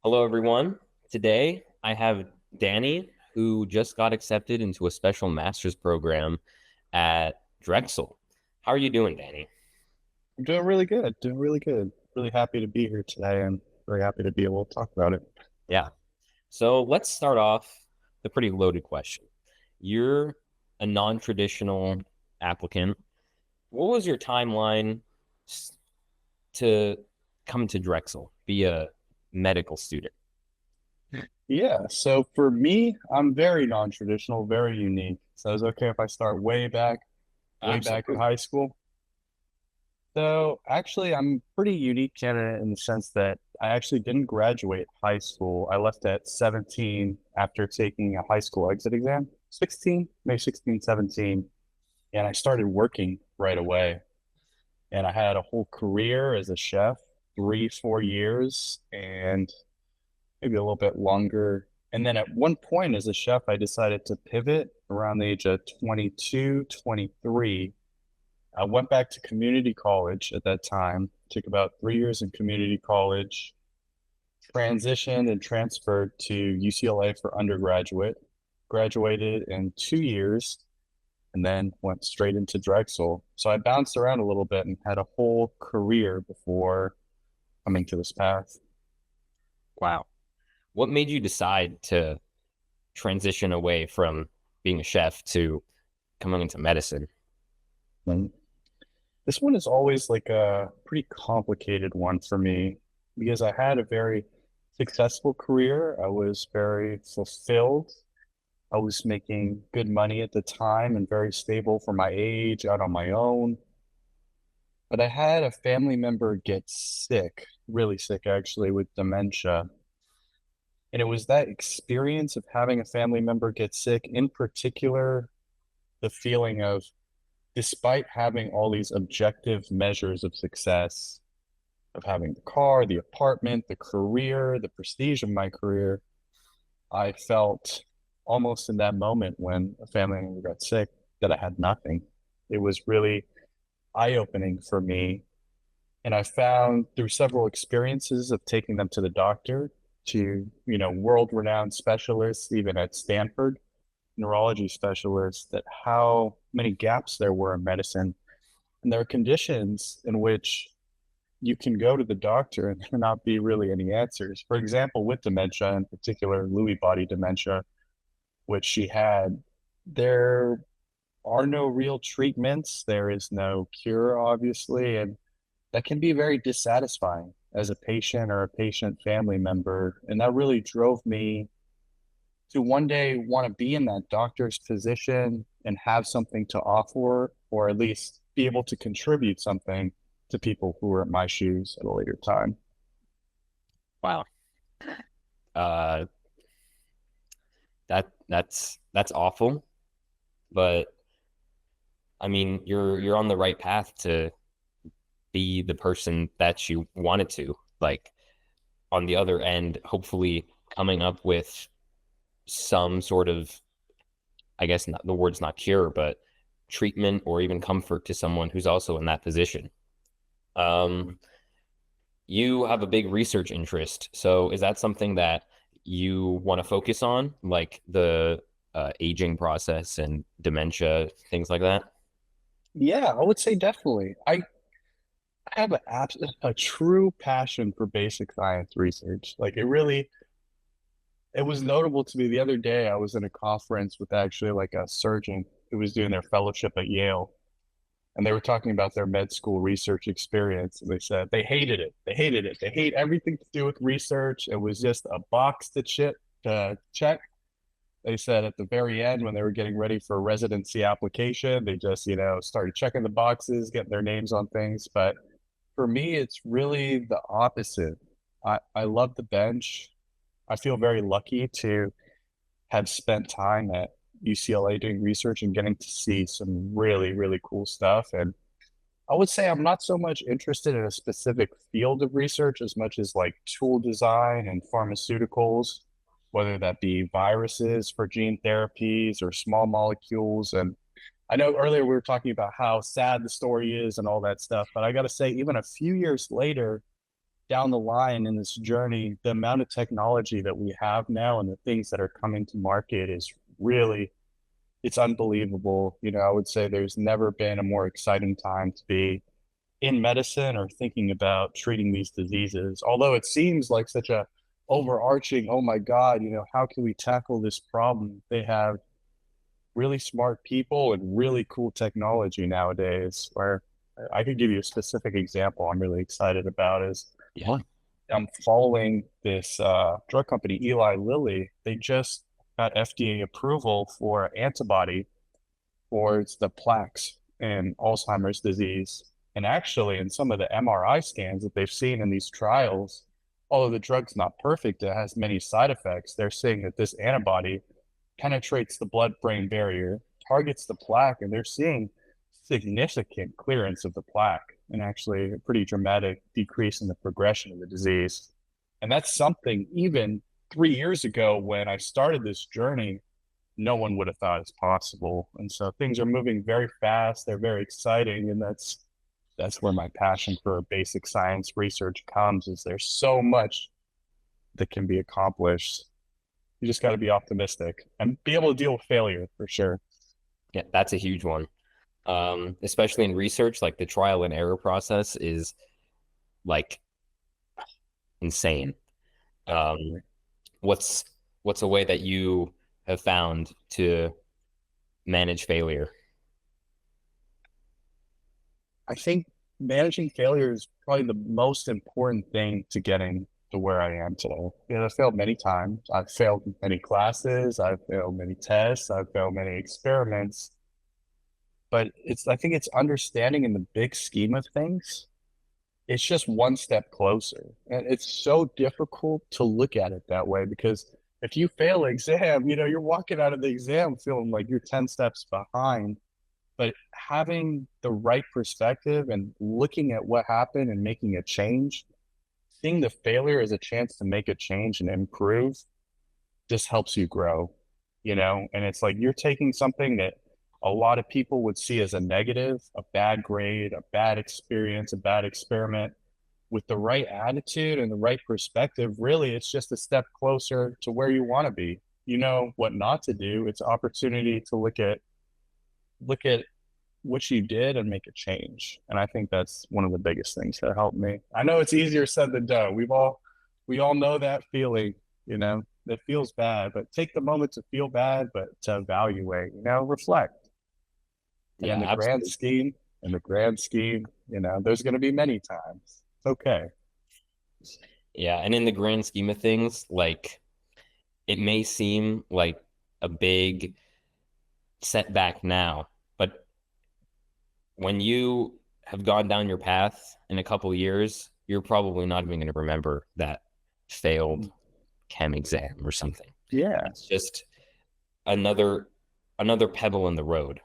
Hello, everyone. Today I have Danny, who just got accepted into a special master's program at Drexel. How are you doing, Danny? I'm doing really good. Doing really good. Really happy to be here today and very happy to be able to talk about it. Yeah. So let's start off the pretty loaded question. You're a non-traditional applicant. What was your timeline to come to Drexel, be a medical student? Yeah, so for me, I'm very non-traditional, very unique. So it's okay if I start way back in Absolutely. high school. So actually, I'm pretty unique candidate in the sense that I actually didn't graduate high school. I left at 17 after taking a high school exit exam. 16, May 16, 17. And I started working right away. And I had a whole career as a chef, 3, 4 years, and maybe a little bit longer. And then at one point as a chef, I decided to pivot around the age of 22, 23. I went back to community college at that time, took about 3 years in community college, transitioned and transferred to UCLA for undergraduate, graduated in 2 years, and then went straight into Drexel. So I bounced around a little bit and had a whole career before coming to this path. Wow. What made you decide to transition away from being a chef to coming into medicine? And this one is always like a pretty complicated one for me because I had a very successful career. I was very fulfilled. I was making good money at the time and very stable for my age, out on my own. But I had a family member get sick, really sick actually, with dementia. And it was that experience of having a family member get sick, in particular, the feeling of, despite having all these objective measures of success, of having the car, the apartment, the career, the prestige of my career, I felt almost in that moment when a family member got sick that I had nothing. It was really eye-opening for me. And I found through several experiences of taking them to the doctor, to, world-renowned specialists, even at Stanford, neurology specialists, that how many gaps there were in medicine. And there are conditions in which you can go to the doctor and there not be really any answers. For example, with dementia, in particular, Lewy body dementia, which she had, there are no real treatments. There is no cure, obviously, and that can be very dissatisfying as a patient or a patient family member. And that really drove me to one day want to be in that doctor's position and have something to offer, or at least be able to contribute something to people who are in my shoes at a later time. Wow. Uh, that's awful, but I mean, you're on the right path to be the person that you wanted to. Like on the other end, hopefully coming up with some sort of, I guess not the word's not cure, but treatment or even comfort to someone who's also in that position. Um, you have a big research interest. So is that something that you want to focus on, like the aging process and dementia, things like that? Yeah, I would say definitely. I have a true passion for basic science research. Like it was notable to me the other day. I was in a conference with actually like a surgeon who was doing their fellowship at Yale, and they were talking about their med school research experience. And they said they hated it. They hated it. They hate everything to do with research. It was just a box to check. They said at the very end, when they were getting ready for a residency application, they just, started checking the boxes, getting their names on things. But for me, it's really the opposite. I love the bench. I feel very lucky to have spent time at UCLA doing research and getting to see some really, really cool stuff. And I would say I'm not so much interested in a specific field of research as much as like tool design and pharmaceuticals, whether that be viruses for gene therapies or small molecules. And I know earlier we were talking about how sad the story is and all that stuff, but I got to say, even a few years later, down the line in this journey, the amount of technology that we have now and the things that are coming to market is really, it's unbelievable. I would say there's never been a more exciting time to be in medicine or thinking about treating these diseases. Although it seems like such a overarching, oh my God, how can we tackle this problem? They have really smart people and really cool technology nowadays where I could give you a specific example I'm really excited about is Yeah. I'm following this drug company, Eli Lilly. They just got FDA approval for an antibody towards the plaques in Alzheimer's disease. And actually, in some of the MRI scans that they've seen in these trials, although the drug's not perfect, it has many side effects. They're saying that this antibody penetrates the blood-brain barrier, targets the plaque, and they're seeing significant clearance of the plaque and actually a pretty dramatic decrease in the progression of the disease. And that's something even 3 years ago when I started this journey, no one would have thought is possible. And so things are moving very fast. They're very exciting. And that's where my passion for basic science research comes, is there's so much that can be accomplished. You just got to be optimistic and be able to deal with failure for sure. Yeah, that's a huge one. Especially in research, like the trial and error process is like insane. Um, Definitely. what's what's a way that you have found to manage failure? I think managing failure is probably the most important thing to getting to where I am today. I've failed many times. I've failed many classes. I've failed many tests. I've failed many experiments. But I think it's understanding in the big scheme of things. It's just one step closer. And it's so difficult to look at it that way because if you fail an exam, you're walking out of the exam feeling like you're 10 steps behind. But having the right perspective and looking at what happened and making a change, seeing the failure as a chance to make a change and improve just helps you grow. And it's like you're taking something that a lot of people would see as a negative, a bad grade, a bad experience, a bad experiment. With the right attitude and the right perspective, really, it's just a step closer to where you want to be. You know what not to do. It's opportunity to look at what you did and make a change. And I think that's one of the biggest things that helped me. I know it's easier said than done. We all know that feeling, that feels bad, but take the moment to feel bad, but to evaluate, reflect. And Yeah, absolutely. in the grand scheme, there's going to be many times. It's okay. Yeah, and in the grand scheme of things, like it may seem like a big setback now, but when you have gone down your path in a couple of years, you're probably not even going to remember that failed chem exam or something. Yeah. It's just another another pebble in the road.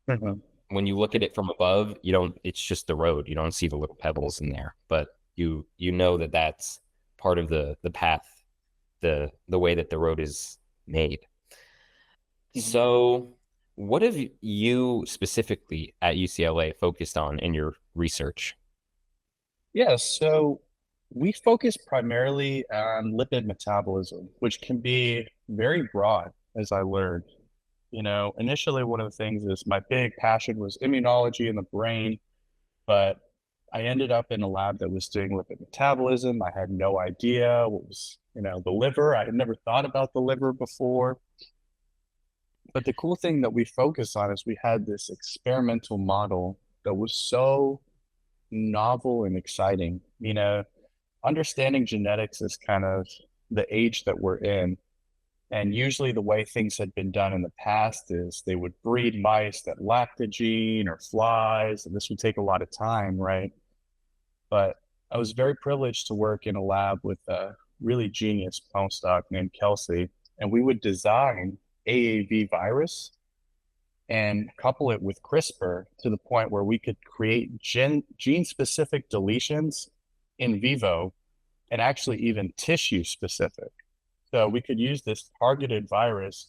Mhm. When you look at it from above, you don't, it's just the road. You don't see the little pebbles in there, but you know that that's part of the path, the way that the road is made. Mhm. So, what have you specifically at UCLA focused on in your research? Yeah, so we focus primarily on lipid metabolism, which can be very broad, as I learned. Initially, one of the things is my big passion was immunology in the brain, but I ended up in a lab that was doing lipid metabolism. I had no idea what was, the liver. I had never thought about the liver before. But the cool thing that we focus on is we had this experimental model that was so novel and exciting. Understanding genetics is kind of the age that we're in. And usually the way things had been done in the past is they would breed mice that lacked a gene or flies, and this would take a lot of time, right? But I was very privileged to work in a lab with a really genius postdoc named Kelsey, and we would design AAV virus and couple it with CRISPR to the point where we could create gene-specific deletions in vivo and actually even tissue specific. So we could use this targeted virus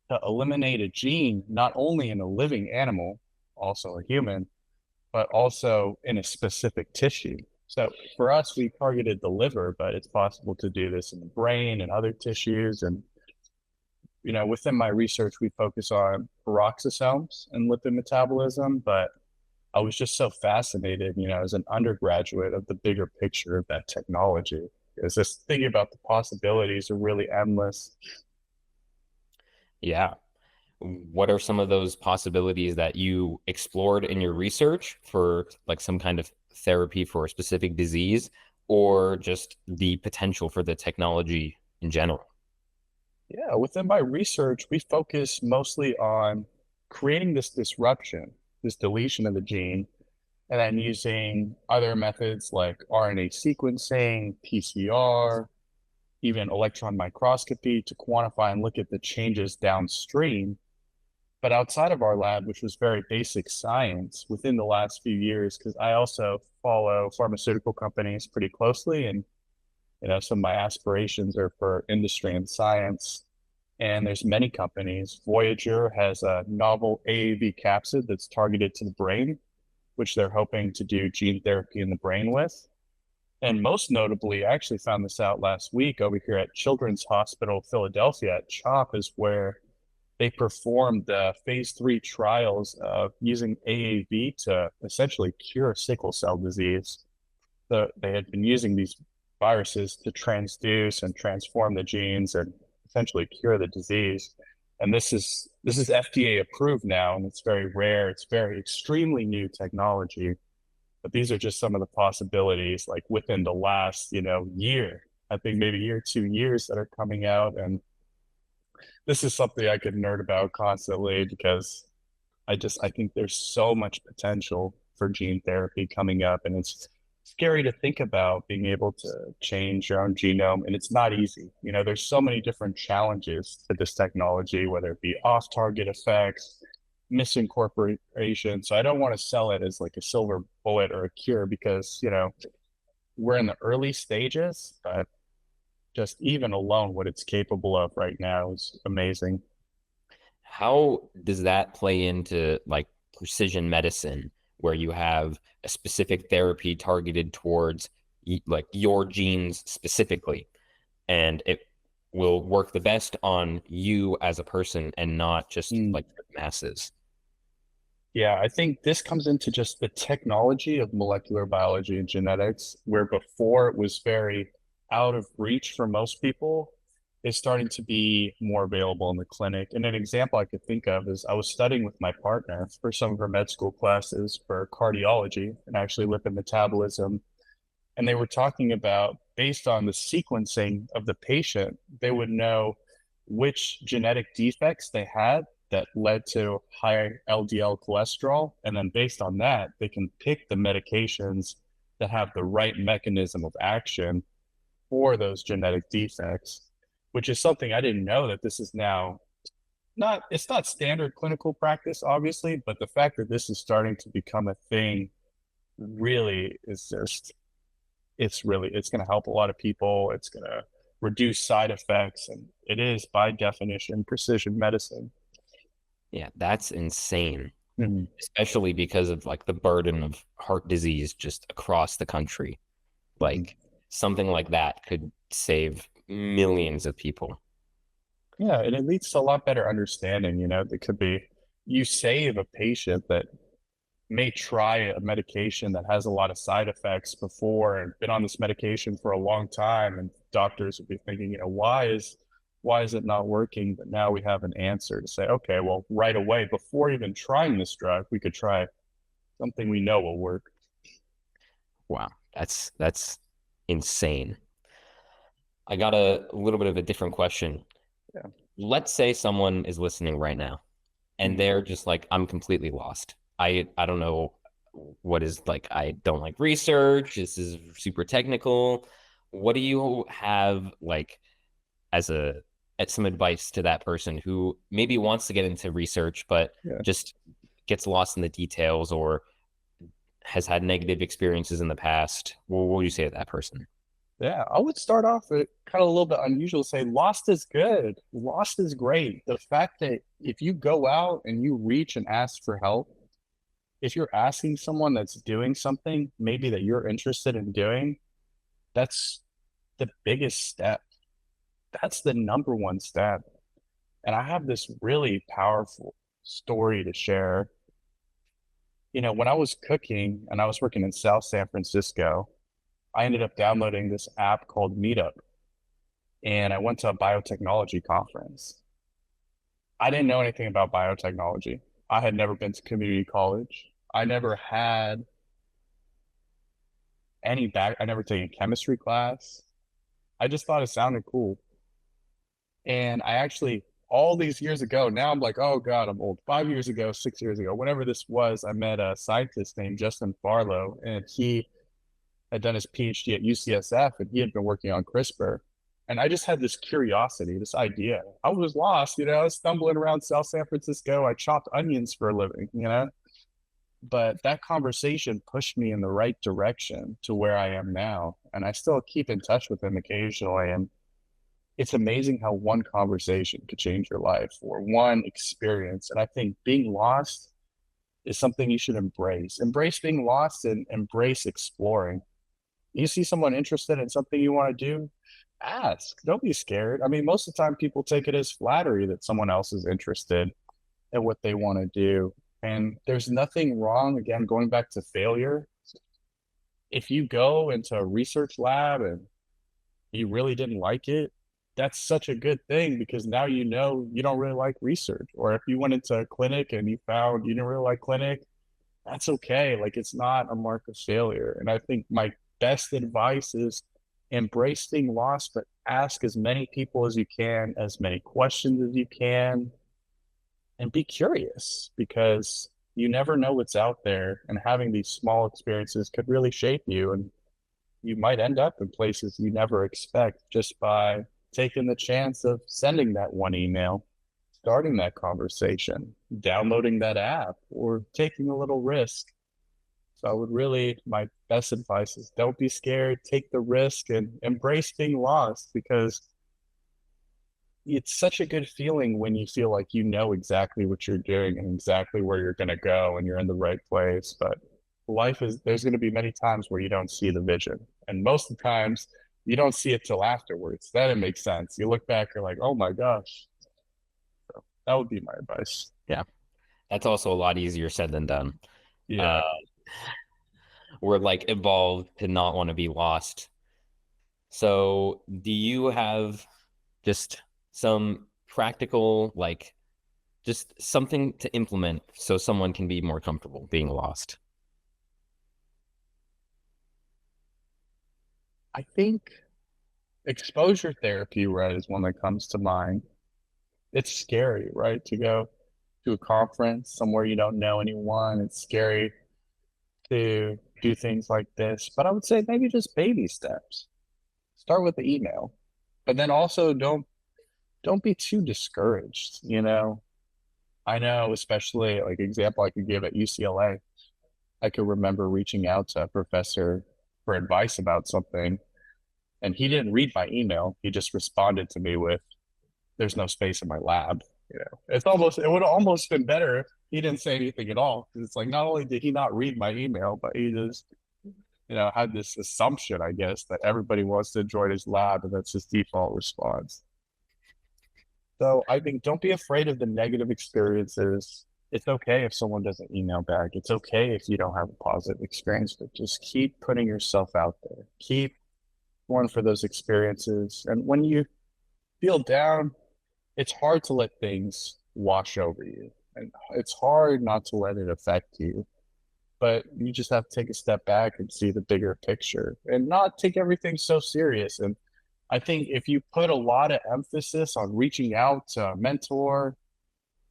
to eliminate a gene, not only in a living animal, also a human, but also in a specific tissue. So for us, we targeted the liver, but it's possible to do this in the brain and other tissues. And, within my research, we focus on peroxisomes and lipid metabolism, but I was just so fascinated, as an undergraduate of the bigger picture of that technology. Is just thinking about the possibilities are really endless. Yeah. What are some of those possibilities that you explored in your research for like some kind of therapy for a specific disease or just the potential for the technology in general? Yeah, within my research, we focus mostly on creating this disruption, this deletion of the gene, and then using other methods like RNA sequencing, PCR, even electron microscopy to quantify and look at the changes downstream. But outside of our lab, which was very basic science within the last few years, because I also follow pharmaceutical companies pretty closely, and some of my aspirations are for industry and science. And there's many companies. Voyager has a novel AAV capsid that's targeted to the brain, which they're hoping to do gene therapy in the brain with. And most notably, I actually found this out last week over here at Children's Hospital Philadelphia at CHOP, is where they performed the phase 3 trials of using AAV to essentially cure sickle cell disease. So they had been using these viruses to transduce and transform the genes and essentially cure the disease. And this is FDA approved now, and it's very rare. It's very extremely new technology. But these are just some of the possibilities, like within the last, year. I think maybe year, 2 years that are coming out. And this is something I could nerd about constantly because I think there's so much potential for gene therapy coming up, and it's scary to think about being able to change your own genome, and it's not easy. There's so many different challenges to this technology, whether it be off-target effects, misincorporation. So I don't want to sell it as like a silver bullet or a cure because, we're in the early stages, but just even alone what it's capable of right now is amazing. How does that play into like precision medicine, where you have a specific therapy targeted towards like your genes specifically, and it will work the best on you as a person and not just Mm. like the masses? Yeah, I think this comes into just the technology of molecular biology and genetics, where before it was very out of reach for most people, is starting to be more available in the clinic. And an example I could think of is I was studying with my partner for some of her med school classes for cardiology and actually lipid metabolism. And they were talking about, based on the sequencing of the patient, they would know which genetic defects they had that led to high LDL cholesterol. And then based on that, they can pick the medications that have the right mechanism of action for those genetic defects, which is something I didn't know that this is now it's not standard clinical practice, obviously, but the fact that this is starting to become a thing really is just it's going to help a lot of people. It's going to reduce side effects, and it is by definition precision medicine. Yeah, that's insane, Mhm. especially because of like the burden of heart disease just across the country. Mhm. Like something like that could save millions of people. Yeah, and it leads to a lot better understanding. That could be you save a patient that may try a medication that has a lot of side effects before and been on this medication for a long time, and doctors would be thinking, why is it not working? But now we have an answer to say, okay, well, right away, before even trying this drug, we could try something we know will work. Wow, that's insane. I got a little bit of a different question. Yeah. Let's say someone is listening right now and Mhm. they're just like, I'm completely lost. I don't know what is like, I don't like research. This is super technical. What do you have like as a as some advice to that person who maybe wants to get into research but Yeah. just gets lost in the details or has had negative experiences in the past? What would you say to that person? Yeah, I would start off with kind of a little bit unusual, say lost is good. Lost is great. The fact that if you go out and you reach and ask for help, if you're asking someone that's doing something maybe that you're interested in doing, that's the biggest step. That's the number one step. And I have this really powerful story to share. When I was cooking and I was working in South San Francisco, I ended up downloading this app called Meetup, and I went to a biotechnology conference. I didn't know anything about biotechnology. I had never been to community college. I never had I never taken a chemistry class. I just thought it sounded cool. And I actually, all these years ago, now I'm like, oh God, I'm old. 5 years ago, 6 years ago, whenever this was, I met a scientist named Justin Farlow, and he had done his PhD at UCSF, and he had been working on CRISPR. And I just had this curiosity, this idea. I was lost, I was stumbling around South San Francisco. I chopped onions for a living. But that conversation pushed me in the right direction to where I am now. And I still keep in touch with him occasionally. And it's amazing how one conversation could change your life or one experience. And I think being lost is something you should embrace. Embrace being lost and embrace exploring. You see someone interested in something you want to do, ask. Don't be scared. I mean, most of the time people take it as flattery that someone else is interested in what they want to do. And there's nothing wrong, again, going back to failure. If you go into a research lab and you really didn't like it, that's such a good thing because now you don't really like research. Or if you went into a clinic and you found you didn't really like clinic, that's okay. Like it's not a mark of failure. And I think my best advice is embrace being lost, but ask as many people as you can, as many questions as you can, and be curious because you never know what's out there. And having these small experiences could really shape you. And you might end up in places you never expect just by taking the chance of sending that one email, starting that conversation, downloading that app, or taking a little risk. So I would really, my best advice is don't be scared, take the risk and embrace being lost because it's such a good feeling when you feel like you know exactly what you're doing and exactly where you're going to go and you're in the right place. But there's going to be many times where you don't see the vision. And most of the times you don't see it till afterwards. Then it makes sense. You look back, you're like, oh my gosh. So that would be my advice. Yeah, that's also a lot easier said than done. Yeah. Uh, we're like evolved to not want to be lost. So, do you have just some practical, like, just something to implement so someone can be more comfortable being lost? I think exposure therapy, right, is one that comes to mind. It's scary, right, to go to a conference somewhere you don't know anyone. It's scary to do things like this, but I would say maybe just baby steps. Start with the email, but then also don't be too discouraged. I know, especially like example I could give at UCLA, I could remember reaching out to a professor for advice about something, and he didn't read my email. He just responded to me with, "There's no space in my lab." It would have almost been better if he didn't say anything at all. Because it's like not only did he not read my email, but he just had this assumption, I guess, that everybody wants to join his lab, and that's his default response. So I think don't be afraid of the negative experiences. It's okay if someone doesn't email back. It's okay if you don't have a positive experience, but just keep putting yourself out there. Keep going for those experiences. And when you feel down, it's hard to let things wash over you. And it's hard not to let it affect you. But you just have to take a step back and see the bigger picture and not take everything so serious. And I think if you put a lot of emphasis on reaching out to a mentor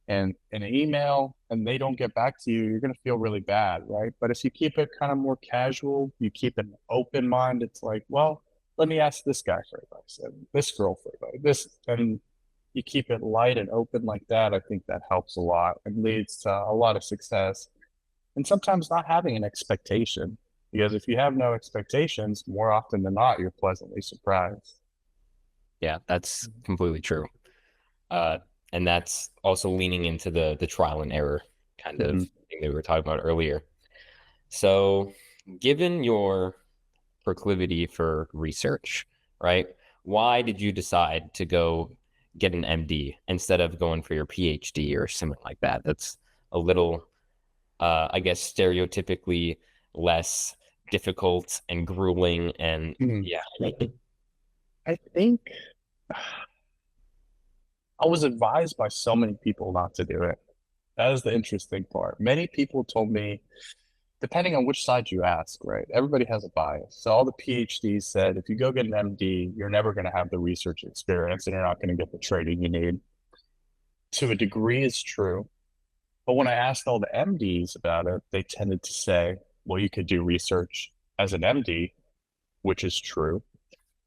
and an email and they don't get back to you, you're going to feel really bad, right? But if you keep it kind of more casual, you keep an open mind, it's like, well, let me ask this guy for advice and this girl for advice. And you keep it light and open like that. I think that helps a lot and leads to a lot of success. And sometimes not having an expectation, because if you have no expectations, more often than not, you're pleasantly surprised. Yeah, that's completely true. Uh, and that's also leaning into the trial and error kind of Mm-hmm. thing thing that we were talking about earlier. So, given your proclivity for research, right? Why did you decide to go get an MD instead of going for your PhD or something like that? That's a little, I guess, stereotypically less difficult and grueling. And Hmm. yeah, I think I was advised by so many people not to do it. That is the interesting part. Many people told me, depending on which side you ask, right? Everybody has a bias. So all the PhDs said, if you go get an MD, you're never going to have the research experience and you're not going to get the training you need. To a degree, is true. But when I asked all the MDs about it, they tended to say, well, you could do research as an MD, which is true,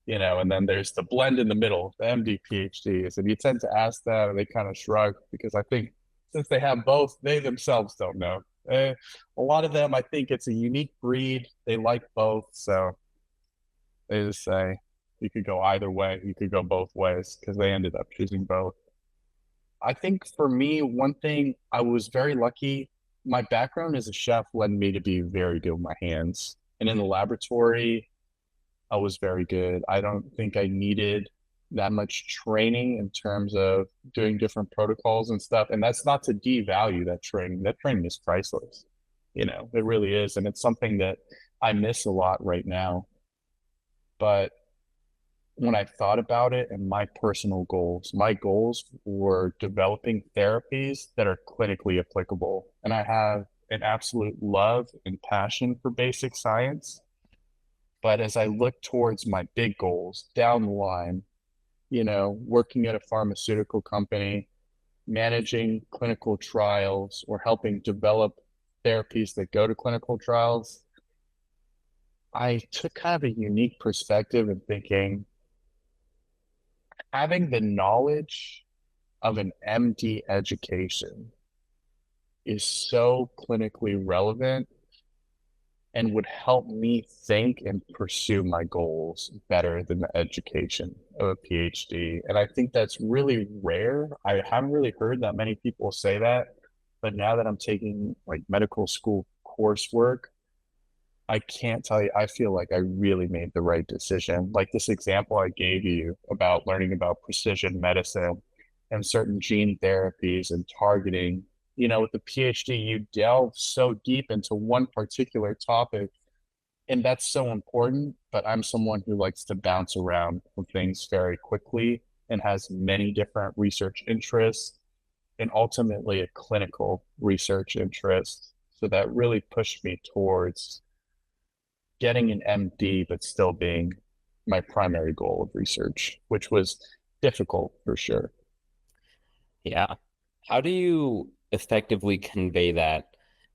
and then there's the blend in the middle, the MD PhDs. And you tend to ask that, and they kind of shrug because I think since they have both, they themselves don't know. A lot of them, I think it's a unique breed. They like both. So they just say you could go either way. You could go both ways because they ended up choosing both. I think for me, one thing I was very lucky. My background as a chef led me to be very good with my hands. And in the laboratory, I was very good. I don't think I needed that much training in terms of doing different protocols and stuff. And that's not to devalue that training. That training is priceless. It really is. And it's something that I miss a lot right now. But when I thought about it and my goals were developing therapies that are clinically applicable. And I have an absolute love and passion for basic science. But as I look towards my big goals down the line, working at a pharmaceutical company, managing clinical trials, or helping develop therapies that go to clinical trials, I took kind of a unique perspective in thinking having the knowledge of an MD education is so clinically relevant and would help me think and pursue my goals better than the education of a PhD. And I think that's really rare. I haven't really heard that many people say that. But now that I'm taking like medical school coursework, I can't tell you, I feel like I really made the right decision. Like this example I gave you about learning about precision medicine and certain gene therapies and targeting. With the PhD, you delve so deep into one particular topic, and that's so important. But I'm someone who likes to bounce around from things very quickly and has many different research interests and ultimately a clinical research interest. So that really pushed me towards getting an MD, but still being my primary goal of research, which was difficult for sure. yeah. How do you effectively convey that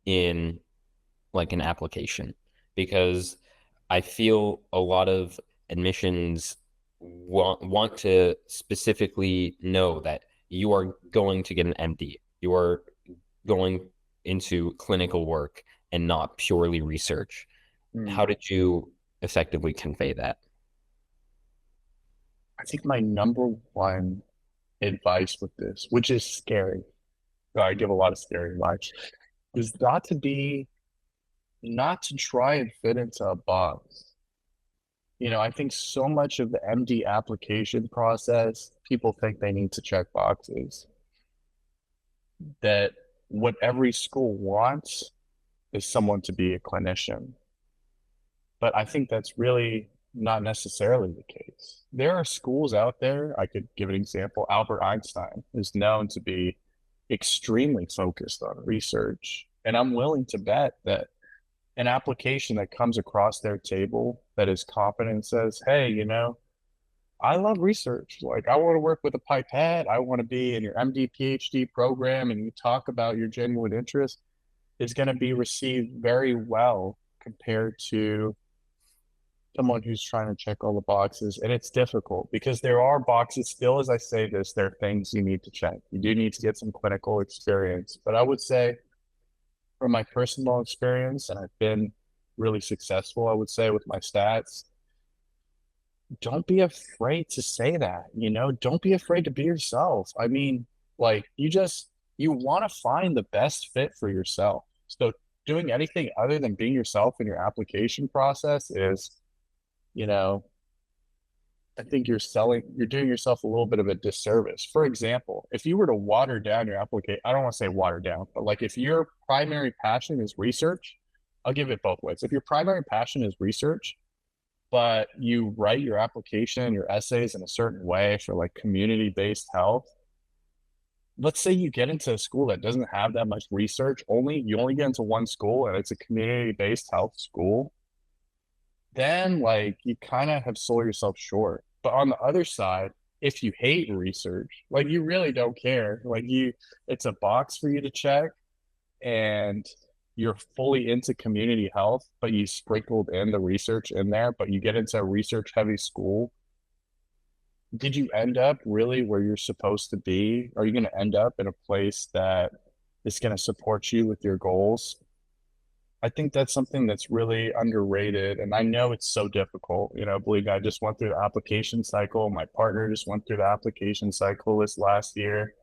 in like an application? Because I feel a lot of admissions want to specifically know that you are going to get an MD. You are going into clinical work and not purely research. Hmm. How did you effectively convey that? I think my number one advice with this, which is scary, I give a lot of scary advice, is not to try and fit into a box. I think so much of the MD application process, people think they need to check boxes, that what every school wants is someone to be a clinician. But I think that's really not necessarily the case. There are schools out there, I could give an example. Albert Einstein is known to be extremely focused on research. And I'm willing to bet that an application that comes across their table that is competent and says, hey, I love research. Like, I want to work with a pipette. I want to be in your MD, PhD program, and you talk about your genuine interest is going to be received very well compared to someone who's trying to check all the boxes. And it's difficult because there are boxes still, as I say this, there are things you need to check. You do need to get some clinical experience. But I would say, from my personal experience, and I've been really successful, I would say, with my stats, don't be afraid to say that, don't be afraid to be yourself. I mean, like you want to find the best fit for yourself. So doing anything other than being yourself in your application process is, you know, I think you're doing yourself a little bit of a disservice. For example, if you were to water down your application, I don't want to say water down, but like if your primary passion is research, I'll give it both ways. If your primary passion is research, but you write your application, your essays in a certain way for like community-based health, let's say you get into a school that doesn't have that much research, you only get into one school and it's a community-based health school, then like you kind of have sold yourself short. But on the other side, if you hate research, like you really don't care, it's a box for you to check and you're fully into community health, but you sprinkled in the research in there, but you get into a research heavy school, did you end up really where you're supposed to be? Are you going to end up in a place that is going to support you with your goals? I think that's something that's really underrated. And I know it's so difficult. Believe me, I just went through the application cycle. My partner just went through the application cycle this last year.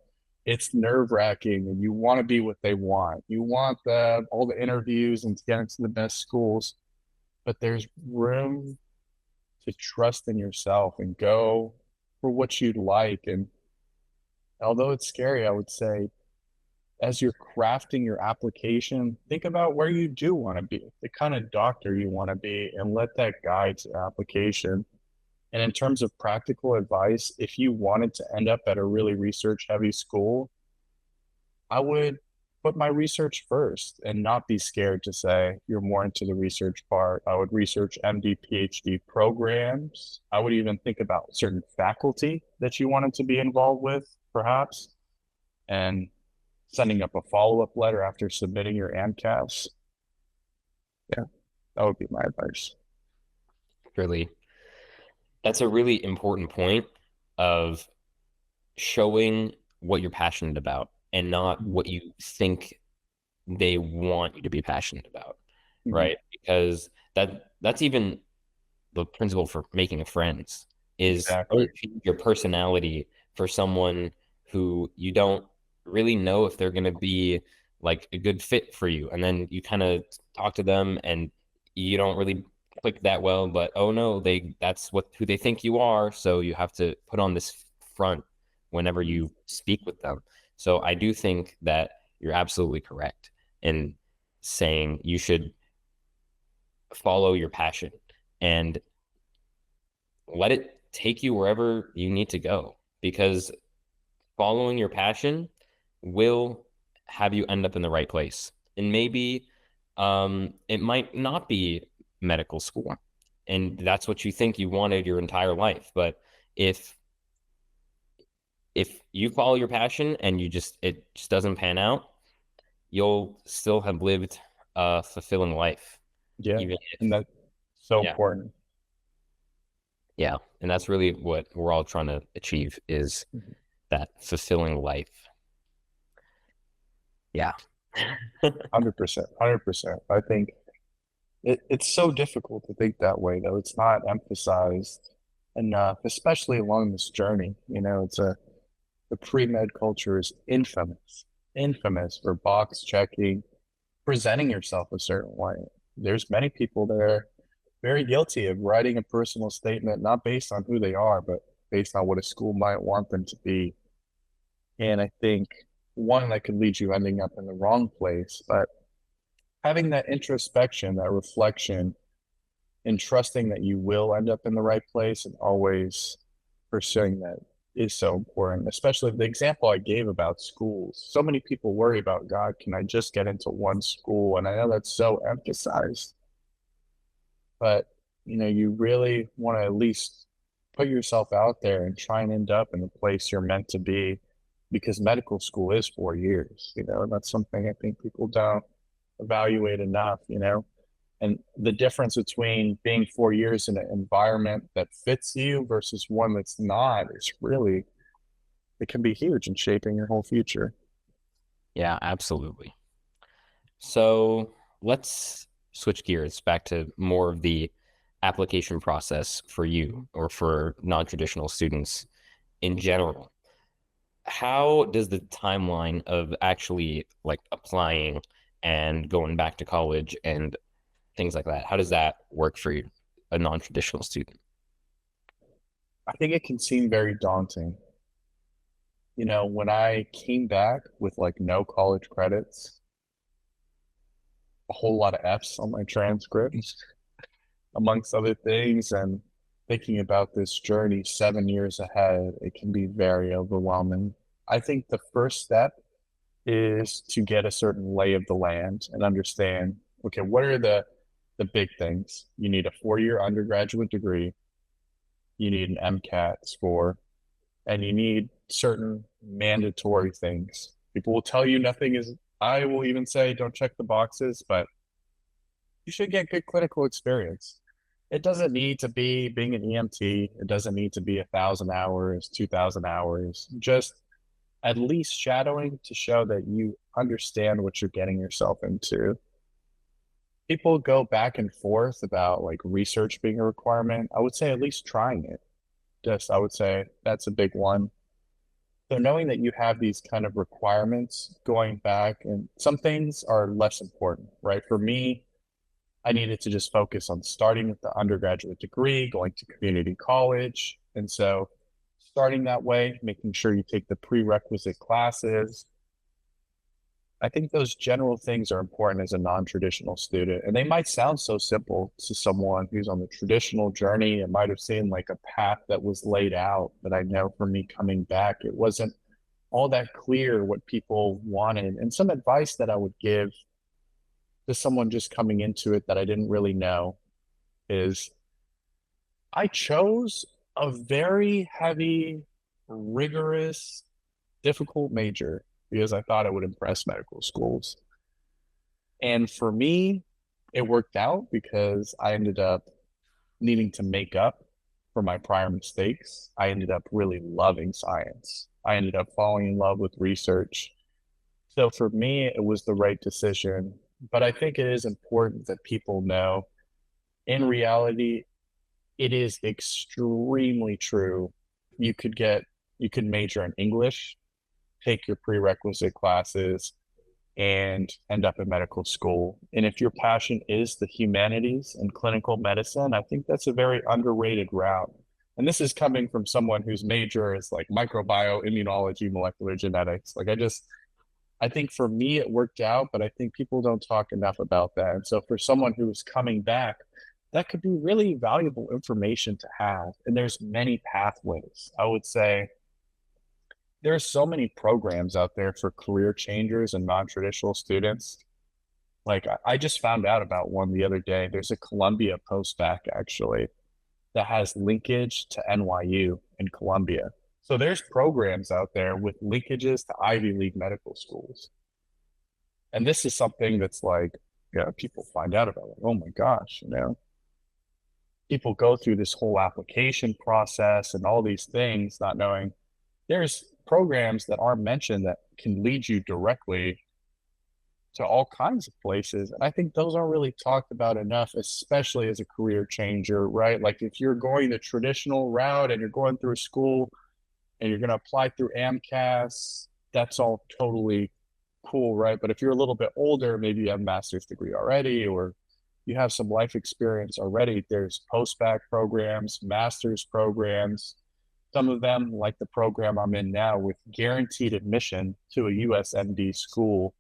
It's nerve-wracking, and you want to be what they want. You want all the interviews and to get into the best schools, but there's room to trust in yourself and go for what you'd like. And although it's scary, I would say as you're crafting your application, think about where you do want to be, the kind of doctor you want to be, and let that guide your application. And in terms of practical advice, if you wanted to end up at a really research heavy school, I would put my research first and not be scared to say you're more into the research part. I would research MD, PhD programs. I would even think about certain faculty that you wanted to be involved with, perhaps, and sending up a follow-up letter after submitting your AMCAS. Yeah, that would be my advice. Really, that's a really important point of showing what you're passionate about and not Mhm. what you think they want you to be passionate about, Mhm. right? Because that's even the principle for making friends is Exactly. don't change your personality for someone who you don't really know if they're going to be like a good fit for you. And then you kind of talk to them and you don't really click that well, but oh no, that's what who they think you are. So you have to put on this front whenever Mhm. you speak with them. So I do think that you're absolutely correct in saying you should follow your passion and let it take you wherever you need to go because following your passion will have you end up in the right place. And maybe it might not be medical school, and that's what you think you wanted your entire life. But if if you follow your passion and it just doesn't pan out, you'll still have lived a fulfilling life, Yeah, even if and that's so yeah, important. yeah. And that's really what we're all trying to achieve is Mhm. that fulfilling life. Yeah. 100%, 100%. I think it's so difficult to think that way, though. It's not emphasized enough, especially along this journey. The pre-med culture is infamous for box checking, presenting yourself a certain way. There's many people that are very guilty of writing a personal statement, not based on who they are, but based on what a school might want them to be. And I think one that could lead you ending up in the wrong place, but having that introspection, that reflection, and trusting that you will end up in the right place and always pursuing that is so important, especially the example I gave about schools. So many people worry about, God, can I just get into one school? And I know that's so emphasized, but you really want to at least put yourself out there and try and end up in the place you're meant to be because medical school is 4 years, and that's something I think people don't evaluate enough, and the difference between being 4 years in an environment that fits you versus one that's not is really, it can be huge in shaping your whole future. Yeah, absolutely. So let's switch gears back to more of the application process for you or for non-traditional students in general. How does the timeline of actually like applying and going back to college and things like that? How does that work for you, a non-traditional student? I think it can seem very daunting. When I came back with like no college credits, a whole lot of F's on my transcript, amongst other things, and thinking about this journey 7 years ahead, it can be very overwhelming. I think the first step is to get a certain lay of the land and understand, okay, what are the big things? You need a 4 year undergraduate degree, you need an MCAT score, and you need certain mandatory things. People will tell you nothing is, I will even say, don't check the boxes, but you should get good clinical experience. It doesn't need to be being an EMT. It doesn't need to be 1,000 hours, 2,000 hours. Just at least shadowing to show that you understand what you're getting yourself into. People go back and forth about like research being a requirement. I would say at least trying it. Just, I would say that's a big one. So knowing that you have these kind of requirements going back, and some things are less important, right? For me, I needed to just focus on starting with the undergraduate degree, going to community college. And so starting that way, making sure you take the prerequisite classes. I think those general things are important as a non-traditional student. And they might sound so simple to someone who's on the traditional journey. It might have seemed like a path that was laid out, but I know for me coming back, it wasn't all that clear what people wanted. And some advice that I would give to someone just coming into it that I didn't really know is I chose a very heavy, rigorous, difficult major because I thought it would impress medical schools. And for me, it worked out because I ended up needing to make up for my prior mistakes. I ended up really loving science. I ended up falling in love with research. So for me, it was the right decision. But I think it is important that people know in reality, it is extremely true. You could get, you could major in English, take your prerequisite classes, and end up in medical school. And if your passion is the humanities and clinical medicine, I think that's a very underrated route. And this is coming from someone whose major is like microbiome, immunology, molecular genetics. I think for me, it worked out, but I think people don't talk enough about that. And so for someone who is coming back, that could be really valuable information to have. And there's many pathways. I would say there are so many programs out there for career changers and non-traditional students. Like I just found out about one the other day. There's a Columbia postbac actually that has linkage to NYU in Columbia. So there's programs out there with linkages to Ivy League medical schools. And this is something that's like, yeah, people find out about, like, oh my gosh, people go through this whole application process and all these things, not knowing there's programs that aren't mentioned that can lead you directly to all kinds of places. And I think those aren't really talked about enough, especially as a career changer, right? Like if you're going the traditional route and you're going through school and you're going to apply through AMCAS, that's all totally cool, right? But if you're a little bit older, maybe you have a master's degree already, or you have some life experience already, there's post-bac programs, master's programs, some of them, like the program I'm in now, with guaranteed admission to a USMD school.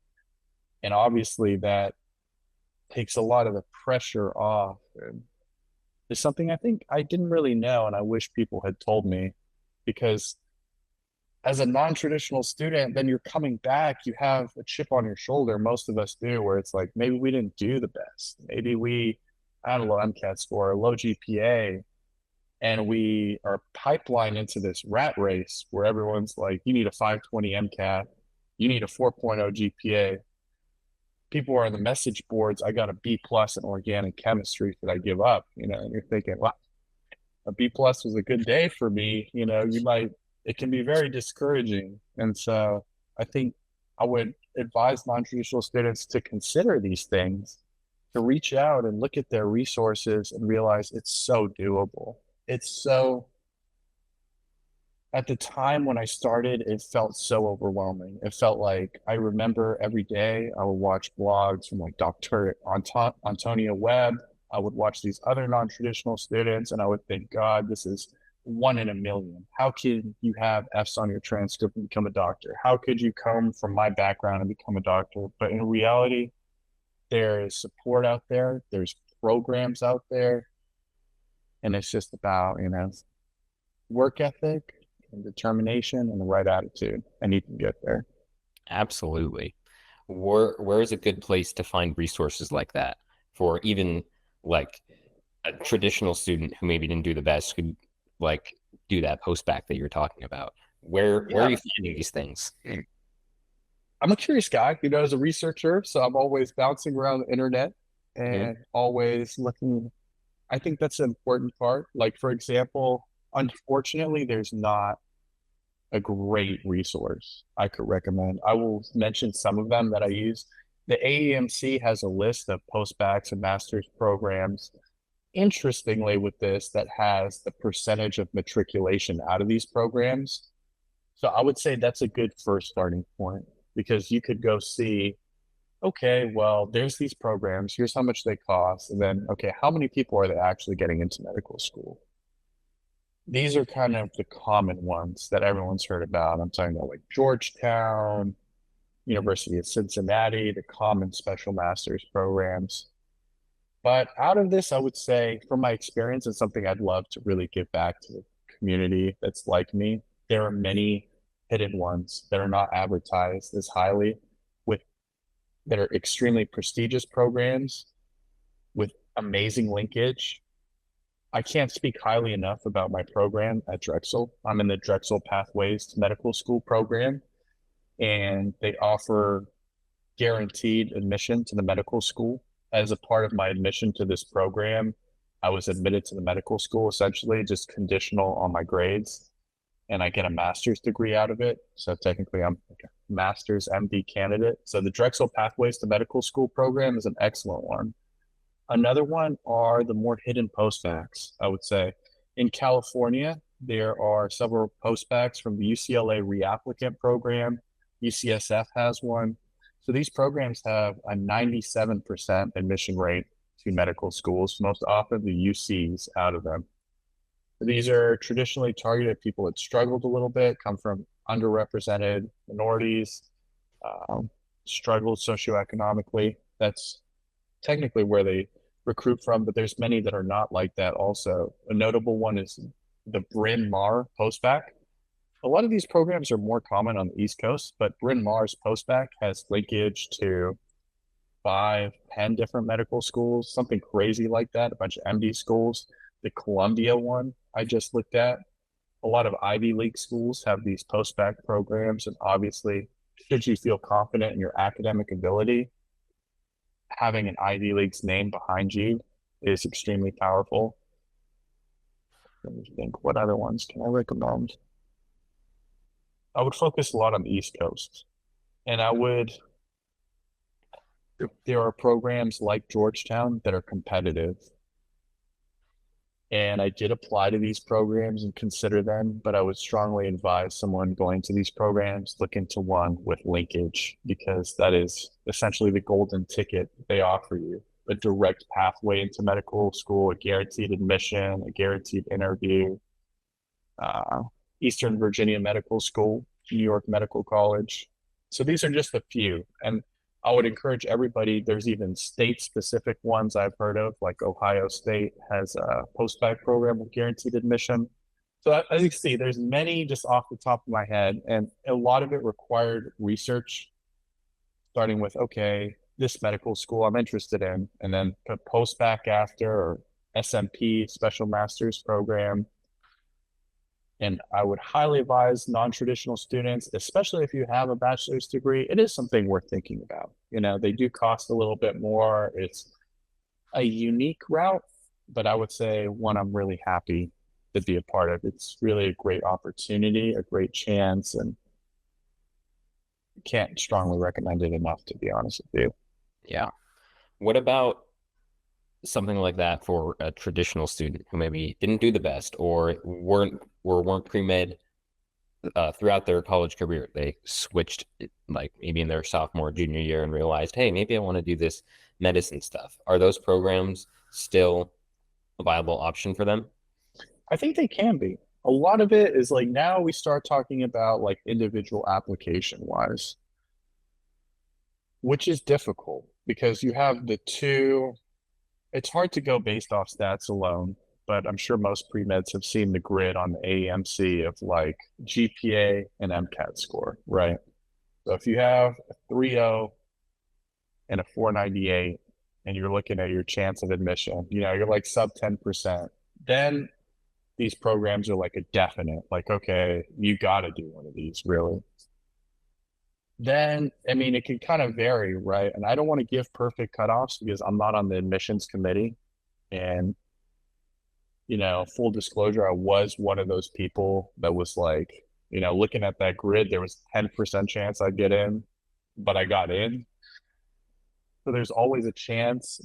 And obviously that takes a lot of the pressure off. And it's something I think I didn't really know, and I wish people had told me, because as a non-traditional student, then you're coming back, you have a chip on your shoulder. Most of us do, where it's like, maybe we didn't do the best. Maybe we had a low MCAT score, a low GPA, and we are pipelined into this rat race where everyone's like, you need a 520 MCAT, you need a 4.0 GPA. People are on the message boards. I got a B plus in organic chemistry that I give up, and you're thinking, wow, a B plus was a good day for me. It can be very discouraging. And so I think I would advise non-traditional students to consider these things, to reach out and look at their resources and realize it's so doable. It's so At the time when I started, it felt so overwhelming. It felt like I remember every day I would watch blogs from like Dr. Antonia Webb. I would watch these other non-traditional students and I would think, God, this is one in a million. How could you have F's on your transcript and become a doctor? How could you come from my background and become a doctor? But in reality, there is support out there, there's programs out there, and it's just about, work ethic and determination and the right attitude, and you can get there. Absolutely. Where is a good place to find resources like that for even like a traditional student who maybe didn't do the best could like do that post back that you're talking about? Where are Yeah, you finding these things? I'm a curious guy, as a researcher, so I'm always bouncing around the internet Mhm. and always looking. I think that's an important part. Like, for example, unfortunately, there's not a great resource I could recommend. I will mention some of them that I use. The AEMC has a list of postbacks and master's programs. Interestingly, with this, that has the percentage of matriculation out of these programs. So I would say that's a good first starting point because you could go see, okay, well, there's these programs, here's how much they cost, and then, okay, how many people are they actually getting into medical school? These are kind of the common ones that everyone's heard about. I'm talking about like Georgetown, University of Cincinnati, the common special master's programs. But out of this, I would say, from my experience, and something I'd love to really give back to the community that's like me, there are many hidden ones that are not advertised as highly with that are extremely prestigious programs with amazing linkage. I can't speak highly enough about my program at Drexel. I'm in the Drexel Pathways to Medical School program, and they offer guaranteed admission to the medical school. As a part of my admission to this program, I was admitted to the medical school essentially just conditional on my grades, and I get a master's degree out of it. So technically, I'm like a master's MD candidate. So the Drexel Pathways to Medical School program is an excellent one. Another one are the more hidden postbacks, I would say. In California, there are several postbacks from the UCLA reapplicant program. UCSF has one. So these programs have a 97% admission rate to medical schools, most often the UCs out of them. These are traditionally targeted people that struggled a little bit, come from underrepresented minorities, um, struggled socioeconomically. That's technically where they recruit from, but there's many that are not like that also. A notable one is the Bryn Mawr postback. A lot of these programs are more common on the East Coast, but Bryn Mawr's postback has linkage to 5, 10 different medical schools, something crazy like that, a bunch of MD schools. The Columbia one I just looked at, a lot of Ivy League schools have these postback programs, and obviously, should you feel confident in your academic ability, having an Ivy League's name behind you is extremely powerful. Let me think, what other ones can I recommend? I would focus a lot on the East Coast, and there are programs like Georgetown that are competitive. And I did apply to these programs and consider them, but I would strongly advise someone going to these programs look into one with linkage because that is essentially the golden ticket they offer you. A direct pathway into medical school, a guaranteed admission, a guaranteed interview. uh, Eastern Virginia Medical School, New York Medical College. So these are just a few. And I would encourage everybody, there's even state specific ones I've heard of, like Ohio State has a post-bac program with guaranteed admission. So as you see, there's many just off the top of my head, and a lot of it required research, starting with, okay, this medical school I'm interested in, and then post-bac after, or SMP, special master's program. And I would highly advise non-traditional students, especially if you have a bachelor's degree, it is something worth thinking about. They do cost a little bit more. It's a unique route, but I would say one I'm really happy to be a part of. It's really a great opportunity, a great chance, and can't strongly recommend it enough, to be honest with you. Yeah. What about something like that for a traditional student who maybe didn't do the best or weren't pre-med throughout their college career, they switched like maybe in their sophomore, junior year and realized, hey, maybe I want to do this medicine stuff. Are those programs still a viable option for them? I think they can be. A lot of it is like now we start talking about like individual application wise, which is difficult because you have the two. It's hard to go based off stats alone, but I'm sure most pre-meds have seen the grid on the AMC of like GPA and MCAT score, right? So if you have a 3.0 and a 498 and you're looking at your chance of admission, you're like sub 10%, then these programs are like a definite, like, okay, you got to do one of these, really. Then, I mean, it can kind of vary, right? And I don't want to give perfect cutoffs because I'm not on the admissions committee. And, full disclosure, I was one of those people that was like, looking at that grid, there was 10% chance I'd get in, but I got in. So there's always a chance.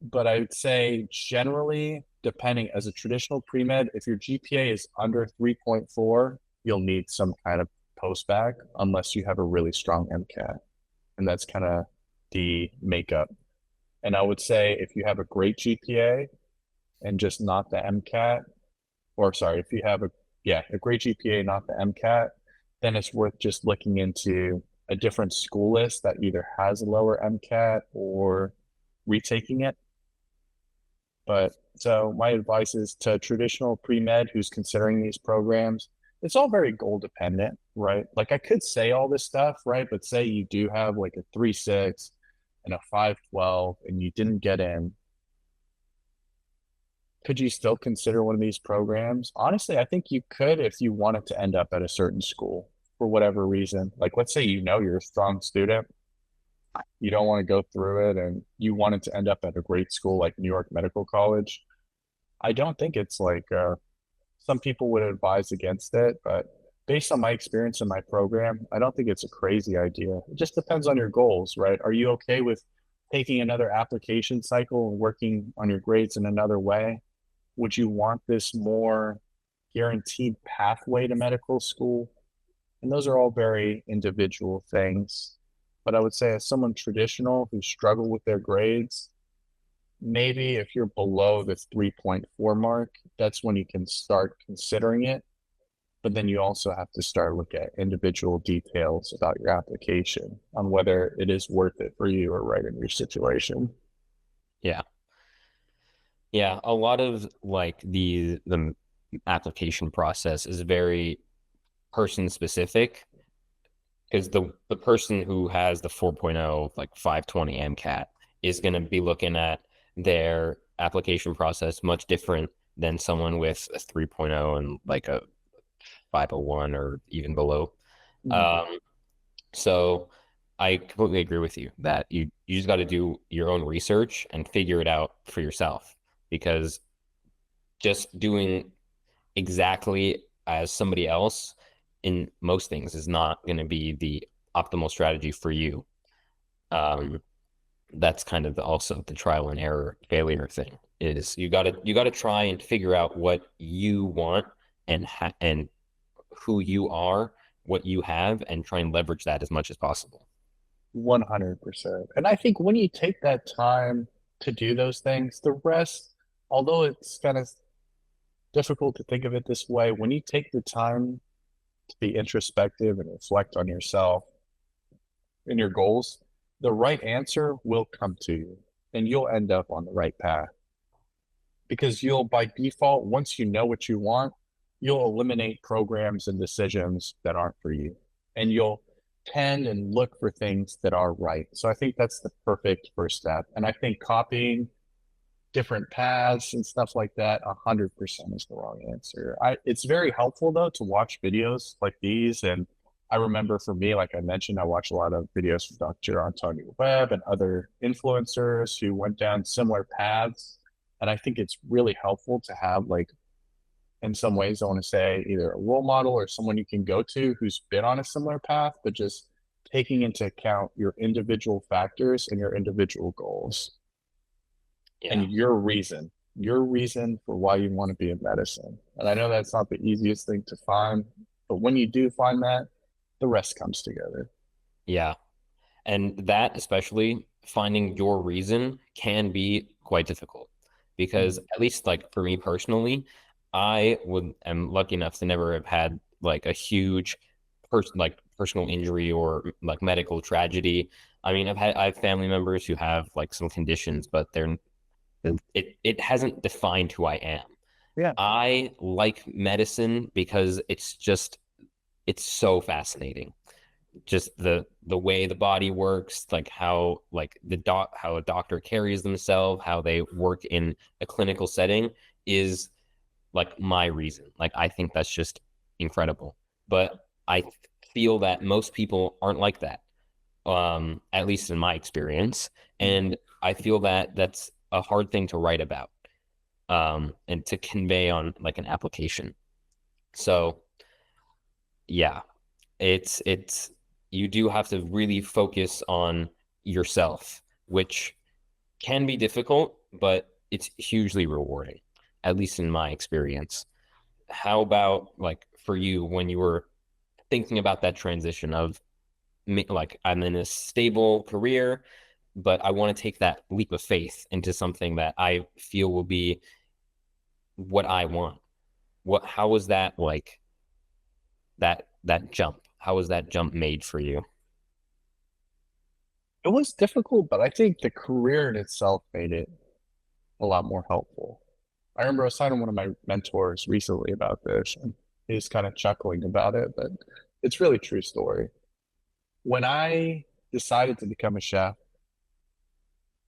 But I would say generally, depending as a traditional pre-med, if your GPA is under 3.4, you'll need some kind of post-bac unless you have a really strong MCAT. And that's kind of the makeup. And I would say if you have a great GPA and just not the MCAT, or sorry, if you have a great GPA, not the MCAT, then it's worth just looking into a different school list that either has a lower MCAT or retaking it. But so my advice is to traditional pre-med who's considering these programs, it's all very goal dependent, right? Like I could say all this stuff, right? But say you do have like a 3.6 and a 5.12 and you didn't get in, could you still consider one of these programs? Honestly, I think you could if you wanted to end up at a certain school for whatever reason. Like let's say you're a strong student, you don't want to go through it and you wanted to end up at a great school like New York Medical College. I don't think it's like some people would advise against it, but based on my experience in my program, I don't think it's a crazy idea. It just depends on your goals, right? Are you okay with taking another application cycle and working on your grades in another way? Would you want this more guaranteed pathway to medical school? And those are all very individual things. But I would say, as someone traditional who struggle with their grades, maybe if you're below the 3.4 mark, that's when you can start considering it. But then you also have to start look at individual details about your application on whether it is worth it for you or right in your situation. Yeah. Yeah, a lot of like the application process is very person specific because the person who has the 4.0 like 520 MCAT is going to be looking at their application process much different than someone with a 3.0 and like a 501 or even below. Mhm. Um, so I completely agree with you that you just got to do your own research and figure it out for yourself because just doing exactly as somebody else in most things is not going to be the optimal strategy for you. Um, that's kind of also the trial and error failure thing is you got to try and figure out what you want and who you are, what you have, and try and leverage that as much as possible. 100%. And I think when you take that time to do those things, the rest, although it's kind of difficult to think of it this way, when you take the time to be introspective and reflect on yourself and your goals, the right answer will come to you and you'll end up on the right path because you'll, by default, once you know what you want, you'll eliminate programs and decisions that aren't for you and you'll tend and look for things that are right. So I think that's the perfect first step. And I think copying different paths and stuff like that, 100% is the wrong answer. It's very helpful though to watch videos like these. And I remember for me, like I mentioned, I watch a lot of videos from Dr. Antonio Webb and other influencers who went down similar paths. And I think it's really helpful to have like, in some ways, I want to say either a role model or someone you can go to who's been on a similar path, but just taking into account your individual factors and your individual goals and Yeah. your reason for why you want to be in medicine. And I know that's not the easiest thing to find, But when you do find that, the rest comes together. Yeah. And that, especially finding your reason, can be quite difficult because, Mhm. at least like for me personally, I would am lucky enough to never have had like a huge personal injury or like medical tragedy. I mean, I have family members who have like some conditions, but it hasn't defined who I am. Yeah. I like medicine because it's so fascinating, just the way the body works, like how a doctor carries themselves, how they work in a clinical setting is like my reason. Like I think that's just incredible. But I feel that most people aren't like that, at least in my experience. Mhm. And I feel that that's a hard thing to write about, and to convey on like an application. So yeah, it's you do have to really focus on yourself, which can be difficult, but it's hugely rewarding, at least in my experience. How about like for you when you were thinking about that transition of like I'm in a stable career, but I want to take that leap of faith into something that I feel will be what I want. How was that like that jump? How was that jump made for you? It was difficult, but I think the career in itself made it a lot more helpful. I remember I was talking to one of my mentors recently about this, and he was kind of chuckling about it, but it's really a true story. When I decided to become a chef,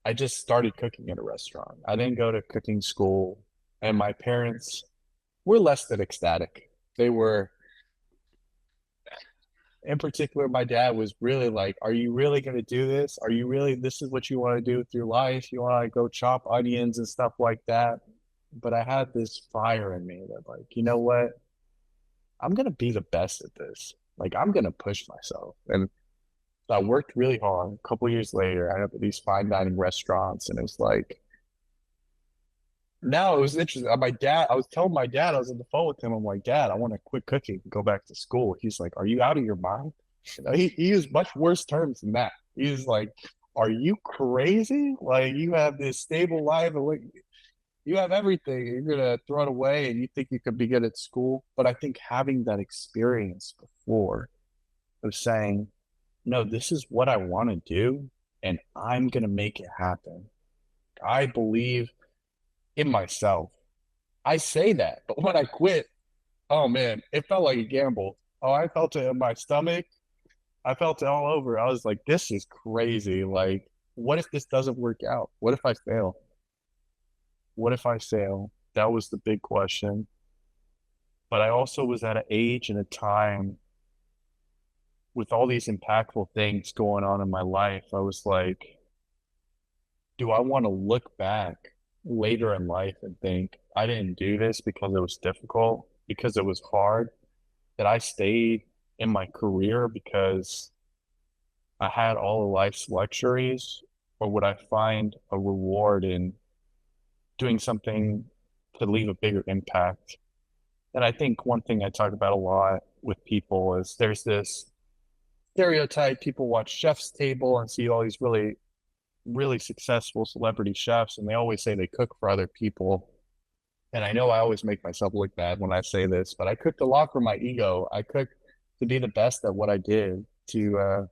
I just started cooking at a restaurant. I didn't go to cooking school, and my parents were less than ecstatic. They were, in particular, my dad was really like, "Are you really going to do this? Are you really, this is what you want to do with your life? You want to go chop onions and stuff like that?" But I had this fire in me that, like, you know what? I'm going to be the best at this. Like, I'm going to push myself. And so I worked really hard. A couple years later, I ended up at these fine dining restaurants, and it was like, now it was interesting. I was telling my dad, I was on the phone with him. I'm like, Dad, I want to quit cooking and go back to school. He's like, Are you out of your mind? You know, he used much worse terms than that. He's like, Are you crazy? Like, you have this stable life and like, you have everything. You're gonna throw it away and you think you could be good at school. But I think having that experience before of saying, No, this is what I want to do, and I'm gonna make it happen. I believe in myself. I say that, but when I quit, oh man, it felt like a gamble. Oh, I felt it in my stomach. I felt it all over. I was like, this is crazy. Like, what if this doesn't work out? What if I fail? What if I fail? That was the big question. But I also was at an age and a time with all these impactful things going on in my life. I was like, do I want to look back later in life and think I didn't do this because it was difficult, because it was hard, that I stayed in my career because I had all of life's luxuries, or would I find a reward in doing something to leave a bigger impact? And I think one thing I talk about a lot with people is there's this stereotype. People watch Chef's Table and see all these really, really successful celebrity chefs, and they always say they cook for other people. And I know I always make myself look bad when I say this, but I cooked a lot for my ego. I cooked to be the best at what I did, to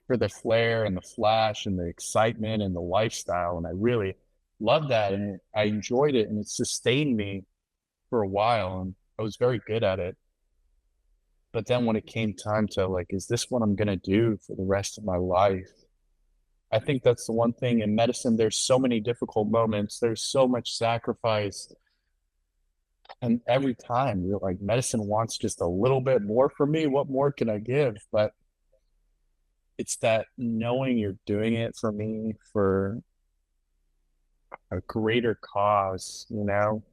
for the flair and the flash and the excitement and the lifestyle. And I really loved that, and I enjoyed it, and it sustained me for a while, and I was very good at it. But then when it came time to like, is this what I'm gonna do for the rest of my life? I think that's the one thing in medicine. There's so many difficult moments. There's so much sacrifice. And every time you're like, medicine wants just a little bit more from me. What more can I give? But it's that knowing you're doing it for me for a greater cause, you know?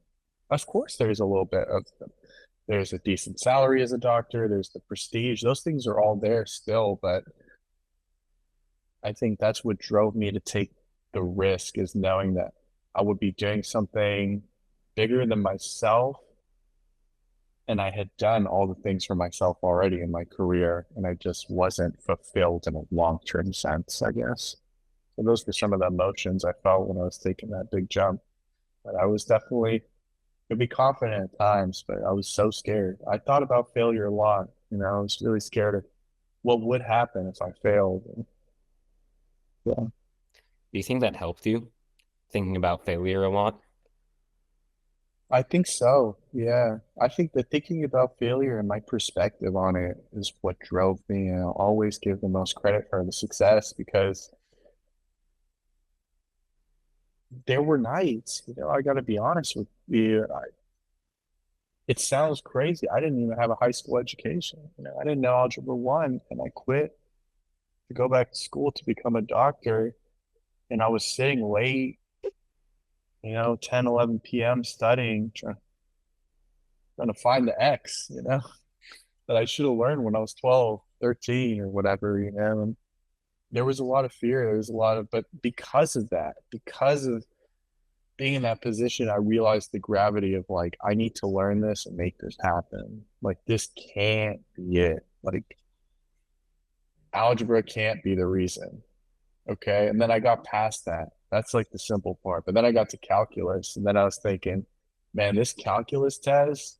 Of course, there's a little bit of, there's a decent salary as a doctor, there's the prestige. Those things are all there still. But I think that's what drove me to take the risk, is knowing that I would be doing something bigger than myself, and I had done all the things for myself already in my career, and I just wasn't fulfilled in a long-term sense, I guess. So those were some of the emotions I felt when I was taking that big jump. But I was definitely could be confident at times, but I was so scared. I thought about failure a lot. I was really scared of what would happen if I failed. And, yeah, Do you think that helped you thinking about failure a lot? I think so. Yeah, I think that thinking about failure and my perspective on it is what drove me. And I'll always give the most credit for the success because there were nights, I got to be honest with you. It sounds crazy. I didn't even have a high school education. I didn't know Algebra 1, and I quit to go back to school to become a doctor. And I was sitting late, 10, 11 p.m. studying, trying to find the X, that I should have learned when I was 12, 13, or whatever. And there was a lot of fear. There was a lot of, but because of that, because of being in that position, I realized the gravity of like, I need to learn this and make this happen. Like, this can't be it. Like, algebra can't be the reason. Okay. And then I got past that. That's like the simple part. But then I got to calculus, and then I was thinking, man, this calculus test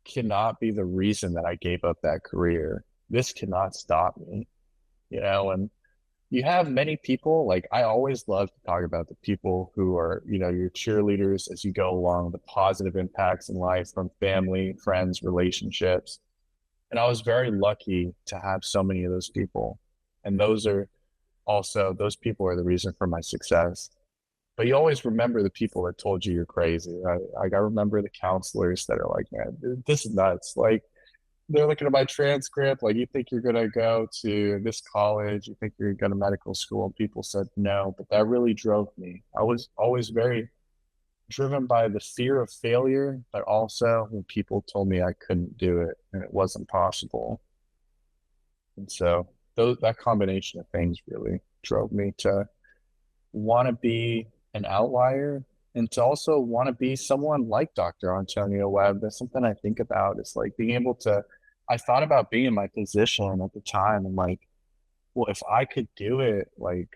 cannot be the reason that I gave up that career. This cannot stop me. And you have many people, like I always love to talk about the people who are, your cheerleaders as you go along, the positive impacts in life from family, friends, relationships. And I was very lucky to have so many of those people. And those people are the reason for my success. But you always remember the people that told you you're crazy, right? Like I remember the counselors that are like, man, this is nuts. Like they're looking at my transcript, like you think you're gonna go to this college, you think you're gonna medical school, and people said no, but that really drove me. I was always very driven by the fear of failure, but also when people told me I couldn't do it and it wasn't possible. And so that combination of things really drove me to want to be an outlier and to also want to be someone like Dr. Antonio Webb. That's something I think about. It's like being able to, I thought about being in my position at the time and like, well, if I could do it, like,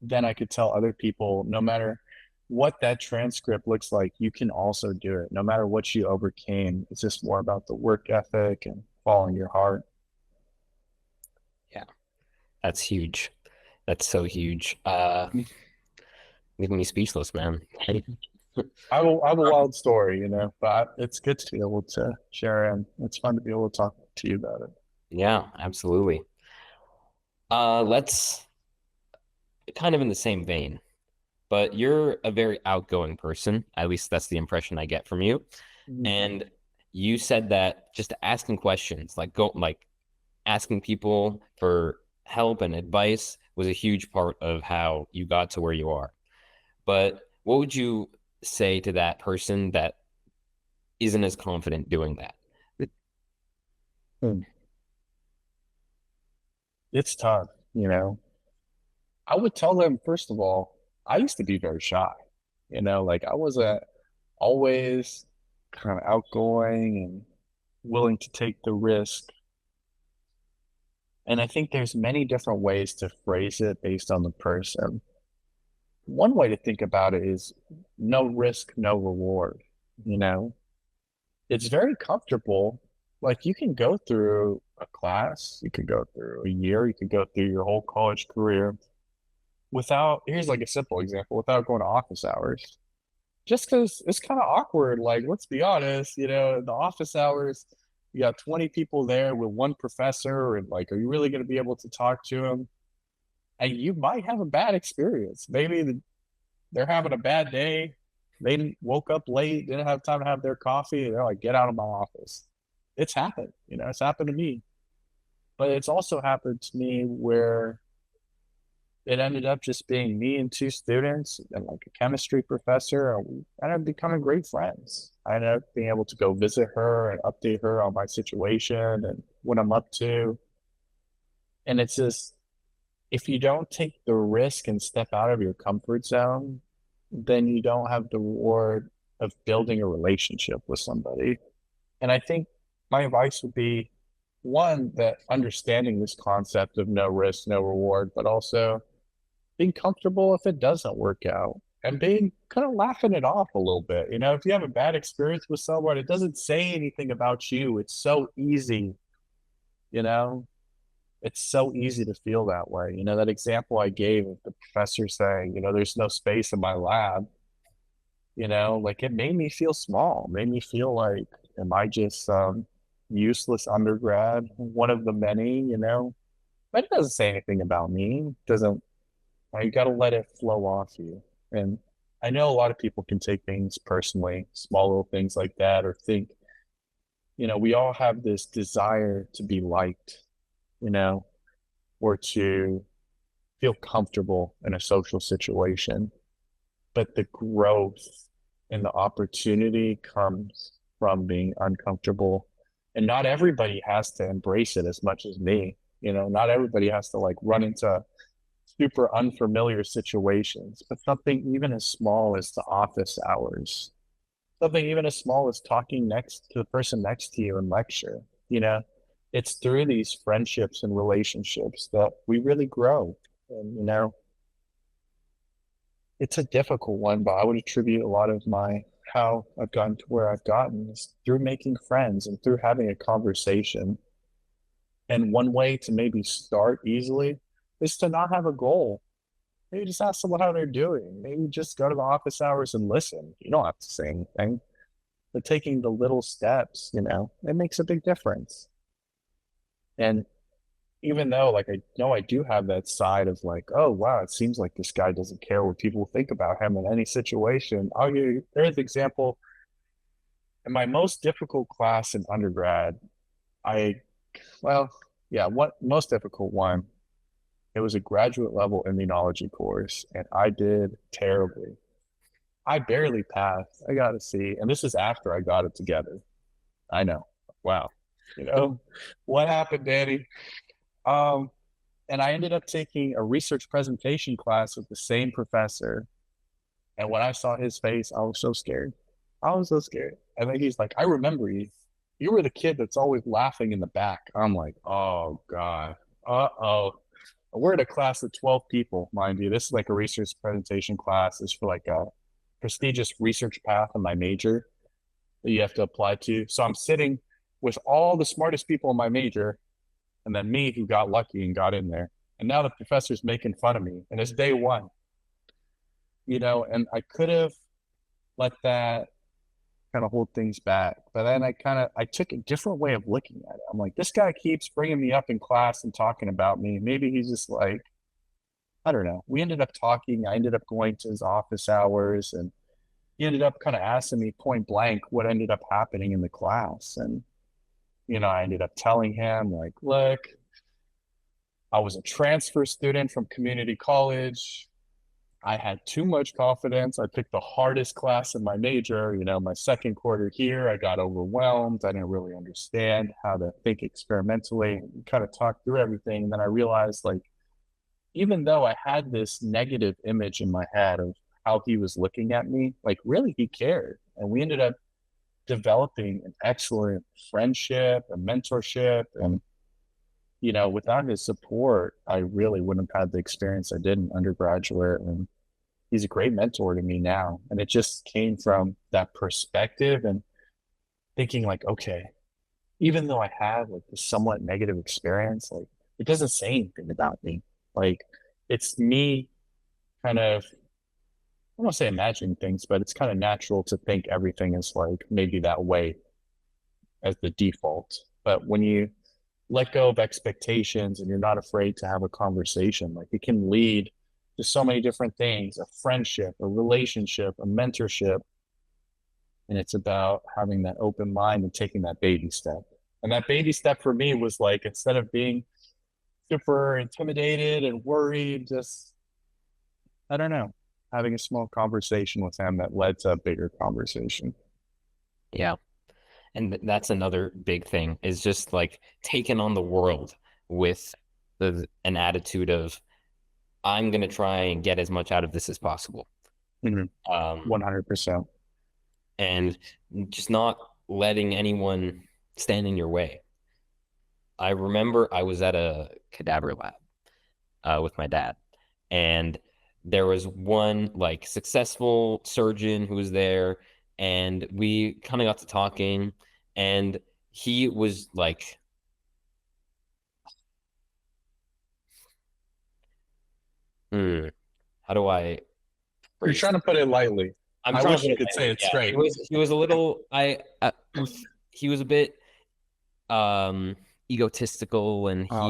then I could tell other people, no matter what that transcript looks like, you can also do it. No matter what you overcame, it's just more about the work ethic and following your heart. Yeah, that's huge. That's so huge. Leaving me speechless, man. I have a wild story, but it's good to be able to share and it's fun to be able to talk to you about it. Yeah, absolutely. Let's kind of in the same vein, but you're a very outgoing person. At least that's the impression I get from you. Mhm. And you said that just asking questions, like asking people for help and advice was a huge part of how you got to where you are. But what would you say to that person that isn't as confident doing that? Hmm. It's tough. I would tell them, first of all, I used to be very shy. Like I wasn't always kind of outgoing and willing to take the risk. And I think there's many different ways to phrase it based on the person. One way to think about it is no risk, no reward. You know, it's very comfortable. Like you can go through a class, you can go through a year, you can go through your whole college career without, here's like a simple example, without going to office hours. Just because it's kind of awkward. Like, let's be honest, the office hours, you got 20 people there with one professor, and like, are you really going to be able to talk to them? And you might have a bad experience. Maybe they're having a bad day. They woke up late, didn't have time to have their coffee. They're like, get out of my office. It's happened. It's happened to me. But it's also happened to me where it ended up just being me and two students and like a chemistry professor. And we ended up becoming great friends. I ended up being able to go visit her and update her on my situation and what I'm up to. And it's just, if you don't take the risk and step out of your comfort zone, then you don't have the reward of building a relationship with somebody. And I think my advice would be one, that understanding this concept of no risk, no reward, but also being comfortable if it doesn't work out and being kind of laughing it off a little bit. You know, if you have a bad experience with someone, it doesn't say anything about you. It's so easy, you know, it's so easy to feel that way. You know, that example I gave of the professor saying, you know, there's no space in my lab, you know, like it made me feel small, made me feel like, am I just useless undergrad, one of the many, you know? But it doesn't say anything about me. It doesn't, you got to let it flow off you. And I know a lot of people can take things personally, small little things like that, or think, you know, we all have this desire to be liked, you know, or to feel comfortable in a social situation. But the growth and the opportunity comes from being uncomfortable. And not everybody has to embrace it as much as me. You know, not everybody has to like run into super unfamiliar situations, but something even as small as the office hours, something even as small as talking next to the person next to you in lecture, you know, it's through these friendships and relationships that we really grow. And, you know, it's a difficult one, but I would attribute a lot of my how I've gotten to where I've gotten is through making friends and through having a conversation. And one way to maybe start easily is to not have a goal. Maybe just ask someone how they're doing. Maybe just go to the office hours and listen. You don't have to say anything, but taking the little steps, you know, it makes a big difference. And even though, like, I know I do have that side of like, oh, wow, it seems like this guy doesn't care what people think about him in any situation. I'll give you, there's an example. In my most difficult class in undergrad, I, well, yeah, what most difficult one, it was a graduate level immunology course, and I did terribly. I barely passed. I got a C, and this is after I got it together. I know. Wow. You know, what happened, Danny? Um, and I ended up taking a research presentation class with the same professor. And when I saw his face, I was so scared. I was so scared. And then he's like, I remember you. You were the kid that's always laughing in the back. I'm like, oh God. Uh-oh. We're in a class of 12 people, mind you. This is like a research presentation class. It's for like a prestigious research path in my major that you have to apply to. So I'm sitting with all the smartest people in my major, and then me who got lucky and got in there. And now the professor's making fun of me, and it's day one, you know, and I could have let that kind of hold things back. But then I took a different way of looking at it. I'm like, this guy keeps bringing me up in class and talking about me. Maybe he's just like, I don't know. We ended up talking. I ended up going to his office hours, and he ended up kind of asking me point blank what ended up happening in the class. And, you know, I ended up telling him, like, look, I was a transfer student from community college. I had too much confidence. I picked the hardest class in my major. You know, my second quarter here, I got overwhelmed. I didn't really understand how to think experimentally, kind of talk through everything. And then I realized, like, even though I had this negative image in my head of how he was looking at me, like, really, he cared. And we ended up developing an excellent friendship, a mentorship. And, you know, without his support, I really wouldn't have had the experience I did in undergraduate. And he's a great mentor to me now. And it just came from that perspective and thinking like, okay, even though I have like this somewhat negative experience, like it doesn't say anything about me. Like it's me kind of, I don't want to say imagining things, but it's kind of natural to think everything is like maybe that way as the default. But when you let go of expectations and you're not afraid to have a conversation, like it can lead to so many different things, a friendship, a relationship, a mentorship. And it's about having that open mind and taking that baby step. And that baby step for me was like, instead of being super intimidated and worried, just, I don't know, having a small conversation with him that led to a bigger conversation. Yeah. And that's another big thing is just like taking on the world with an attitude of I'm going to try and get as much out of this as possible. Mm-hmm. Um, 100%. and just not letting anyone stand in your way. I remember I was at a cadaver lab with my dad, and there was one like successful surgeon who was there, and we kind of got to talking, and he was like, hmm, how do I You're phrase trying this? to put it lightly. I'm I trying to wish put you it could say lightly. it Yeah, straight. he was a little he was a bit egotistical, and Oh,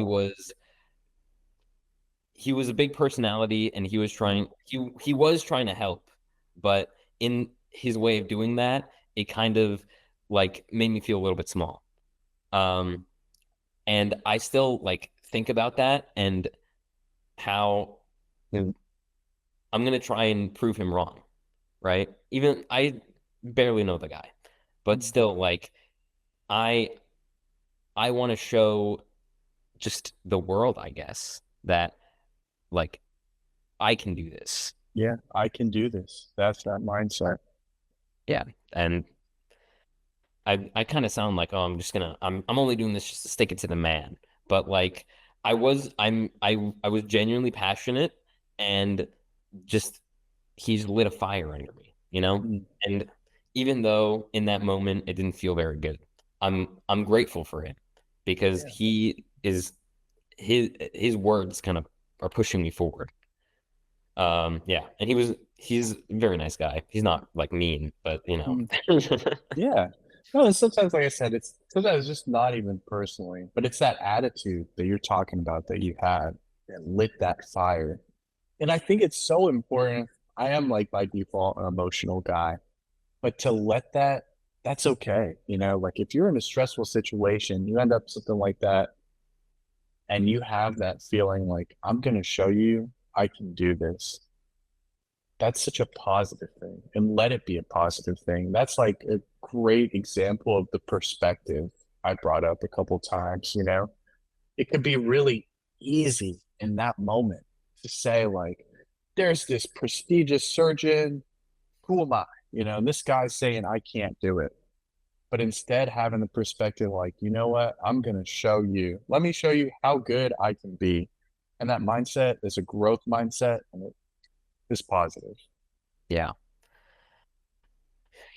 he was a big personality, and he was trying to help, but in his way of doing that, it kind of like made me feel a little bit small. Um, and I still like think about that and how mm, I'm gonna try and prove him wrong, right? Even I barely know the guy, but still, like I I want to show just the world, I guess, that like I can do this. yeah, I can do this. That's that mindset. Yeah, and I kind of sound like, oh, I'm only doing this just to stick it to the man. But like I was genuinely passionate, and just he's lit a fire under me, you know? Mm, And even though in that moment it didn't feel very good, I'm grateful for him because yeah. his words kind of are pushing me forward. Yeah, and he's a very nice guy. He's not like mean, but you know. Mm, yeah. No, and sometimes, like I said, it's sometimes just not even personally, but it's that attitude that you're talking about that you had that lit that fire. And I think it's so important. I am like by default an emotional guy, but to let that's okay. You know, like if you're in a stressful situation, you end up something like that, and you have that feeling like, I'm going to show you I can do this. That's such a positive thing, and let it be a positive thing. That's like a great example of the perspective I brought up a couple times. You know, it could be really easy in that moment to say, like, there's this prestigious surgeon. Who am I? You know, and this guy's saying I can't do it. But instead, having the perspective, like, you know what? I'm going to show you. Let me show you how good I can be. And that mindset is a growth mindset, and it is positive. Yeah,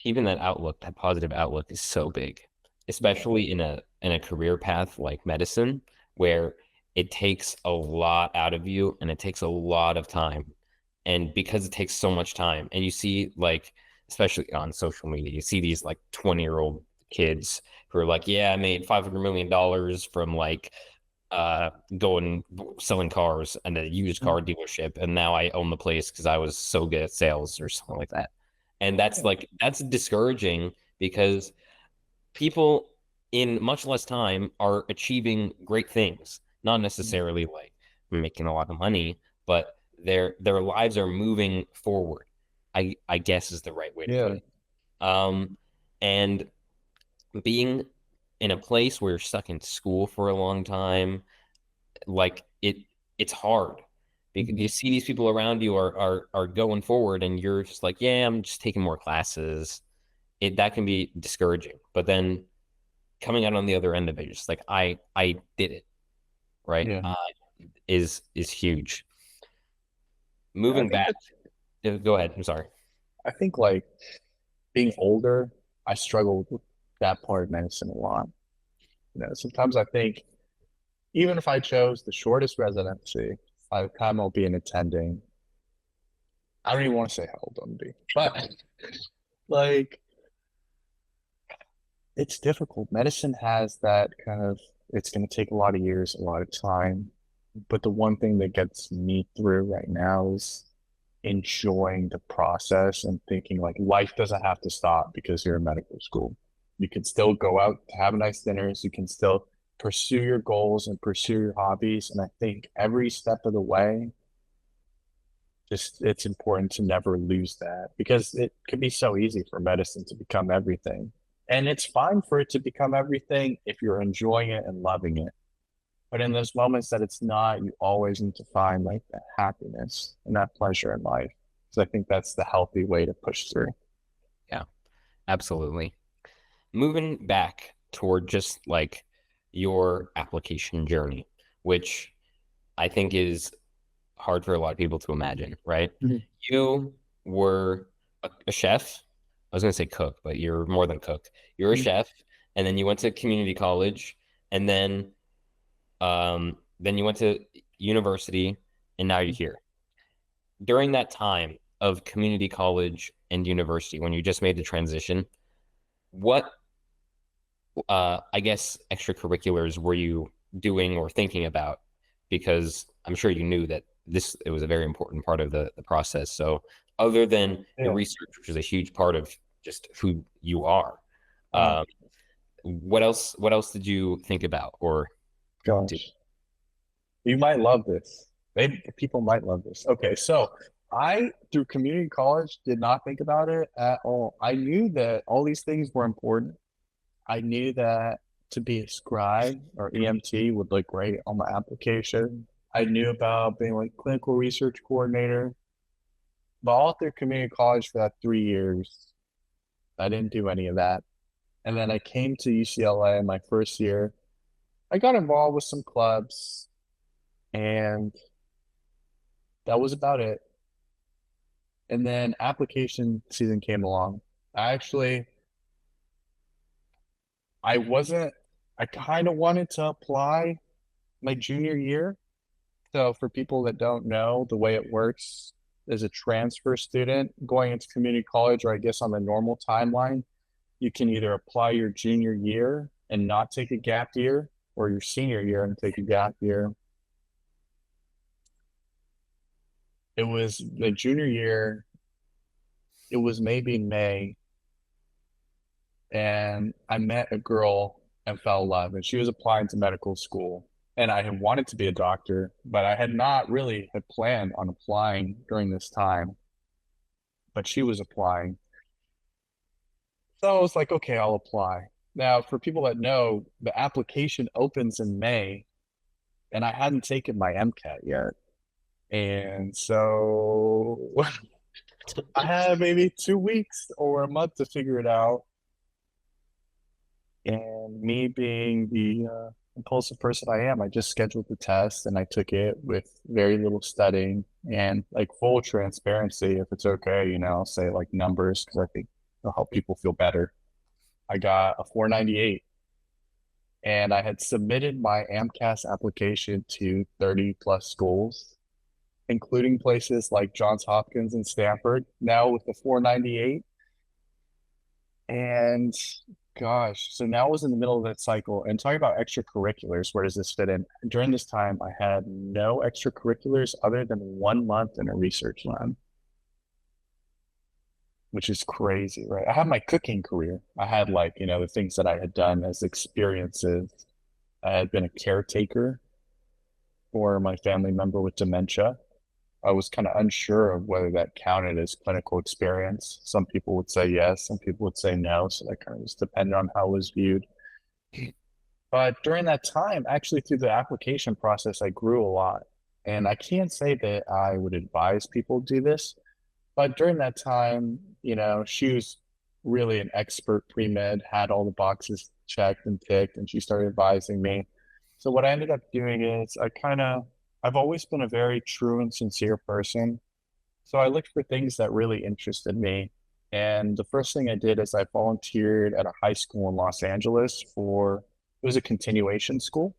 even that outlook, that positive outlook is so big, Yeah. especially in a career path like medicine, where it takes a lot out of you and it takes a lot of time. And because it takes so much time, and you see like, especially on social media, you see these like 20-year-old kids who are like, yeah, I made $500 million from like going selling cars and a used car dealership, and now I own the place because I was so good at sales or something like that. And Yeah. that's discouraging because people in much less time are achieving great things, not necessarily like making a lot of money, but their lives are moving forward. I guess is the right way to put Yeah. it. And being in a place where you're stuck in school for a long time, like it's hard because Mhm. you see these people around you are going forward, and you're just like, yeah, I'm just taking more classes. That can be discouraging, but then coming out on the other end of it, just like I did it, right? Yeah. Is huge. Yeah. I Moving think back, that's, go ahead. I'm sorry. I think like being older, I struggle with that part of medicine a lot. You know, sometimes I think even if I chose the shortest residency, by the time I'll be in attending, I don't even want to say how old I'm gonna be, but like it's difficult. Medicine has that kind of, it's going to take a lot of years, a lot of time. But the one thing that gets me through right now is enjoying the process and thinking like life doesn't have to stop because you're in medical school. You can still go out to have nice dinners. You can still pursue your goals and pursue your hobbies. And I think every step of the way, just it's important to never lose that because it can be so easy for medicine to become everything. And it's fine for it to become everything if you're enjoying it and loving it. But in those moments that it's not, you always need to find like that happiness and that pleasure in life. So I think that's the healthy way to push through. Yeah. Absolutely. Moving back toward just like your application journey, which I think is hard for a lot of people to imagine, right? Mhm. You were a chef. I was going to say cook, but you're more than cook. You're a Mhm. chef, and then you went to community college, and then you went to university, and now you're here. During that time of community college and university, when you just made the transition, what I guess extracurriculars were you doing or thinking about? Because I'm sure you knew that this it was a very important part of the process. So other than the Yeah. research, which is a huge part of just who you are, Uh, um, what else did you think about or do? Gosh, you might love this. Maybe people might love this. Okay, so I, through community college, did not think about it at all. I knew that all these things were important. I knew that to be a scribe or EMT would look great on my application. I knew about being like clinical research coordinator, but all through community college for that 3 years, I didn't do any of that. And then I came to UCLA my first year. I got involved with some clubs, and that was about it. And then application season came along. I actually, I wasn't, I kind of wanted to apply my junior year. So for people that don't know, the way it works as a transfer student going into community college, or I guess on the normal timeline, you can either apply your junior year and not take a gap year, or your senior year and take a gap year. It was the junior year, it was maybe May, and I met a girl and fell in love, and she was applying to medical school. And I had wanted to be a doctor, but I had not really had planned on applying during this time. But she was applying. So I was like, okay, I'll apply. Now, for people that know, the application opens in May, and I hadn't taken my MCAT yet. And so I had maybe 2 weeks or a month to figure it out. And me being the impulsive person I am, I just scheduled the test and I took it with very little studying and like full transparency. If it's okay, I'll say like numbers because I think it'll help people feel better. I got a 498 and I had submitted my AMCAS application to 30 plus schools, including places like Johns Hopkins and Stanford. Now with the 498, and gosh, so now I was in the middle of that cycle. And talking about extracurriculars, where does this fit in? During this time, I had no extracurriculars other than 1 month in a research lab, which is crazy, right? I had my cooking career. I had like, the things that I had done as experiences. I had been a caretaker for my family member with dementia. I was kind of unsure of whether that counted as clinical experience. Some people would say yes, some people would say no. So that kind of just depended on how it was viewed. But during that time, actually through the application process, I grew a lot. And I can't say that I would advise people do this, but during that time, she was really an expert pre-med, had all the boxes checked and ticked, and she started advising me. So what I ended up doing is I've always been a very true and sincere person. So I looked for things that really interested me. And the first thing I did is I volunteered at a high school in Los Angeles it was a continuation school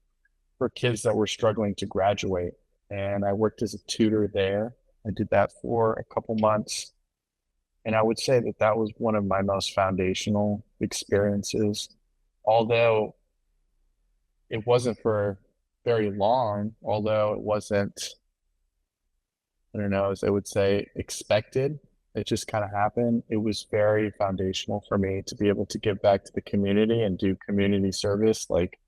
for kids that were struggling to graduate. And I worked as a tutor there. I did that for a couple months. And I would say that that was one of my most foundational experiences. Although it wasn't for very long, although it wasn't, I don't know, as I would say, expected. It just kind of happened. It was very foundational for me to be able to give back to the community and do community service. Like,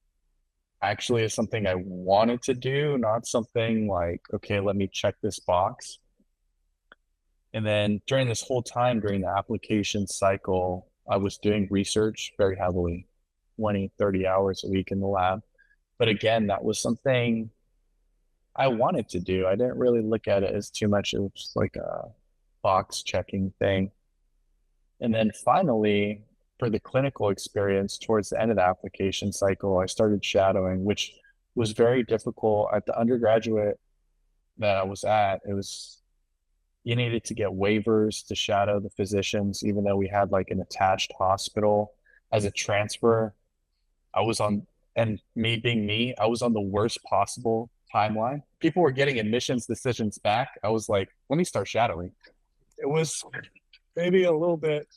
actually, is something I wanted to do, not something like, okay, let me check this box. And then during this whole time, during the application cycle, I was doing research very heavily, 20, 30 hours a week in the lab. But again, that was something I wanted to do. I didn't really look at it as too much of like a box checking thing. And then finally, for the clinical experience, towards the end of the application cycle, I started shadowing, which was very difficult at the undergraduate that I was at. It was you needed to get waivers to shadow the physicians, even though we had like an attached hospital as a transfer. I was on, and me being me, I was on the worst possible timeline. People were getting admissions decisions back. I was like, let me start shadowing. It was maybe a little bit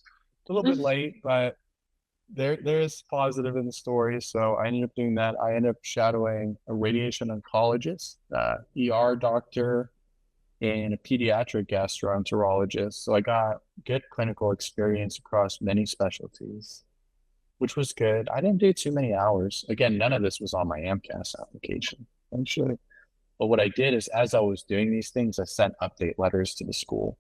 late, but there's positive in the story. So I ended up doing that. I ended up shadowing a radiation oncologist, ER doctor, and a pediatric gastroenterologist. So I got good clinical experience across many specialties, which was good. I didn't do too many hours. Again, none of this was on my AMCAS application, actually. But what I did is, as I was doing these things, I sent update letters to the school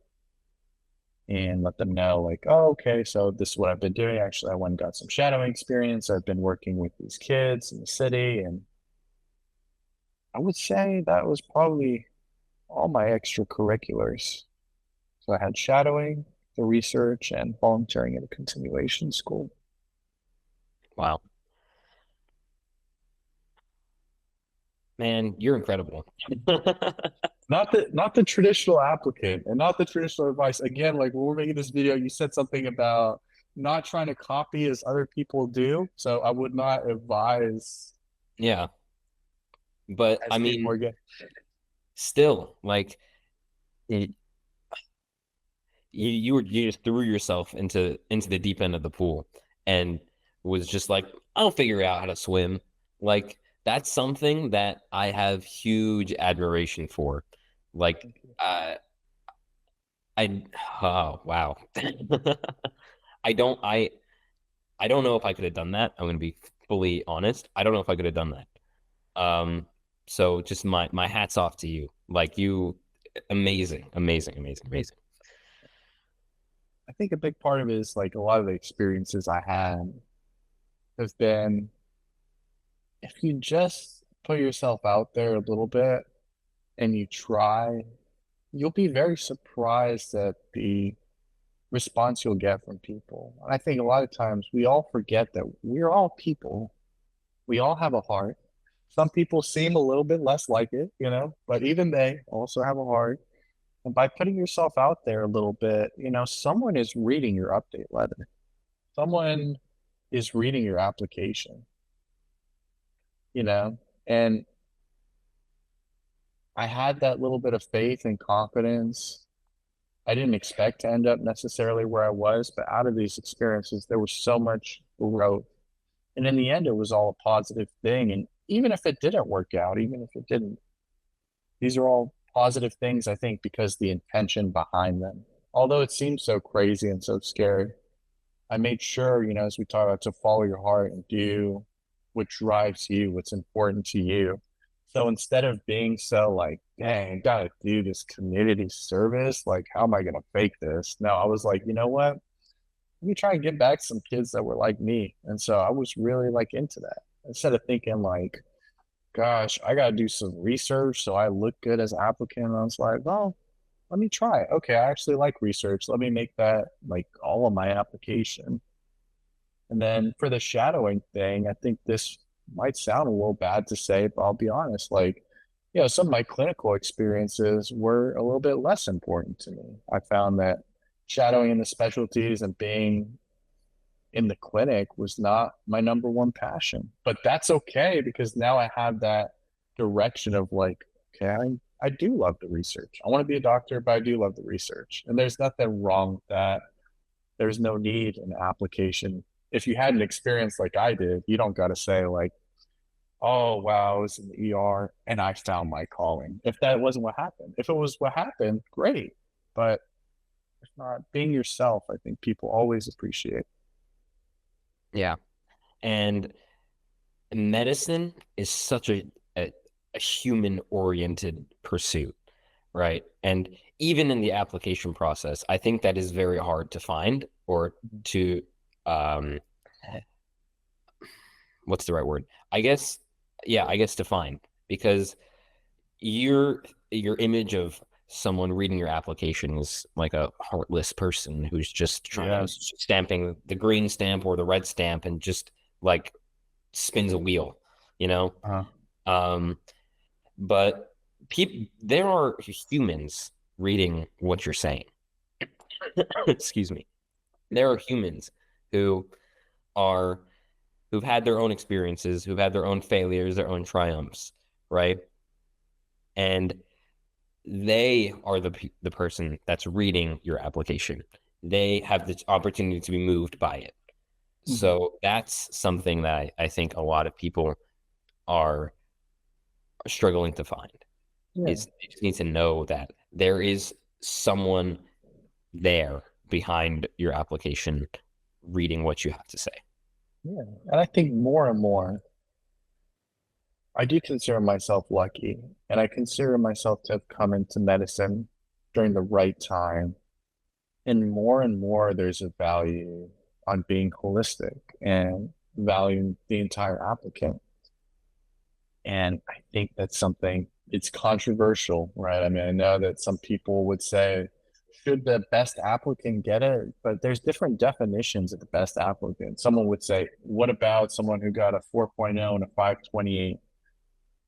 and let them know, like, oh, okay, so this is what I've been doing. Actually, I went and got some shadowing experience. I've been working with these kids in the city. And I would say that was probably all my extracurriculars. So I had shadowing, the research, and volunteering at a continuation school. Wow. Man, you're incredible. Not the traditional applicant and not the traditional advice. Again, like when we're making this video, you said something about not trying to copy as other people do. So I would not advise Yeah. But as I people mean, are getting. still, like it, you just threw yourself into the deep end of the pool and was just like, I'll figure out how to swim. Like that's something that I have huge admiration for. Like uh I oh wow. I don't I don't know if I could have done that. I'm gonna be fully honest. I don't know if I could have done that. So just my hats off to you. Like you amazing, amazing, amazing, amazing. I think a big part of it is like a lot of the experiences I had have been if you just put yourself out there a little bit and you try, you'll be very surprised at the response you'll get from people. I think a lot of times we all forget that we're all people. We all have a heart. Some people seem a little bit less like it, but even they also have a heart. And by putting yourself out there a little bit, someone is reading your update letter. Someone is reading your application, you know, and I had that little bit of faith and confidence. I didn't expect to end up necessarily where I was, but out of these experiences, there was so much growth. And in the end, it was all a positive thing. And even if it didn't work out, even if it didn't, these are all positive things, I think, because the intention behind them. Although it seems so crazy and so scary, I made sure, as we talk about, to follow your heart and do what drives you, what's important to you. So instead of being so like, dang, I gotta do this community service, like, how am I gonna fake this? No, I was like, you know what? Let me try and get back some kids that were like me. And so I was really like into that. Instead of thinking like, gosh, I gotta do some research so I look good as an applicant. I was like, well, let me try. Okay, I actually like research. Let me make that like all of my application. And then for the shadowing thing, I think this might sound a little bad to say, but I'll be honest. Like, some of my clinical experiences were a little bit less important to me. I found that shadowing in the specialties and being in the clinic was not my number one passion. But that's okay because now I have that direction of like, okay, I do love the research. I want to be a doctor, but I do love the research. And there's nothing wrong with that. There's no need in application. If you had an experience like I did, you don't got to say like, oh, wow, I was in the ER and I found my calling. If that wasn't what happened, if it was what happened, great. But if not, being yourself, I think people always appreciate. Yeah. And medicine is such a human oriented pursuit, right? And even in the application process, I think that is very hard to find or to um what's the right word? I guess yeah, I guess to find because your image of someone reading your application is like a heartless person who's just trying to Yes. stamping the green stamp or the red stamp and just like spins a wheel, you know? Uh, Um, but people, there are humans reading what you're saying. Excuse me. There are humans who are who've had their own experiences, who've had their own failures, their own triumphs, right? And they are the person that's reading your application. They have the opportunity to be moved by it. mhm. So that's something that I think a lot of people are struggling to find. Yeah. Is they just need to know that there is someone there behind your application reading what you have to say. Yeah. And I think more and more, I do consider myself lucky, and I consider myself to have come into medicine during the right time. And more, there's a value on being holistic and valuing the entire applicant. And I think that's something, it's controversial, right? I mean, I know that some people would say, should the best applicant get it? But there's different definitions of the best applicant. Someone would say, what about someone who got a 4.0 and a 528?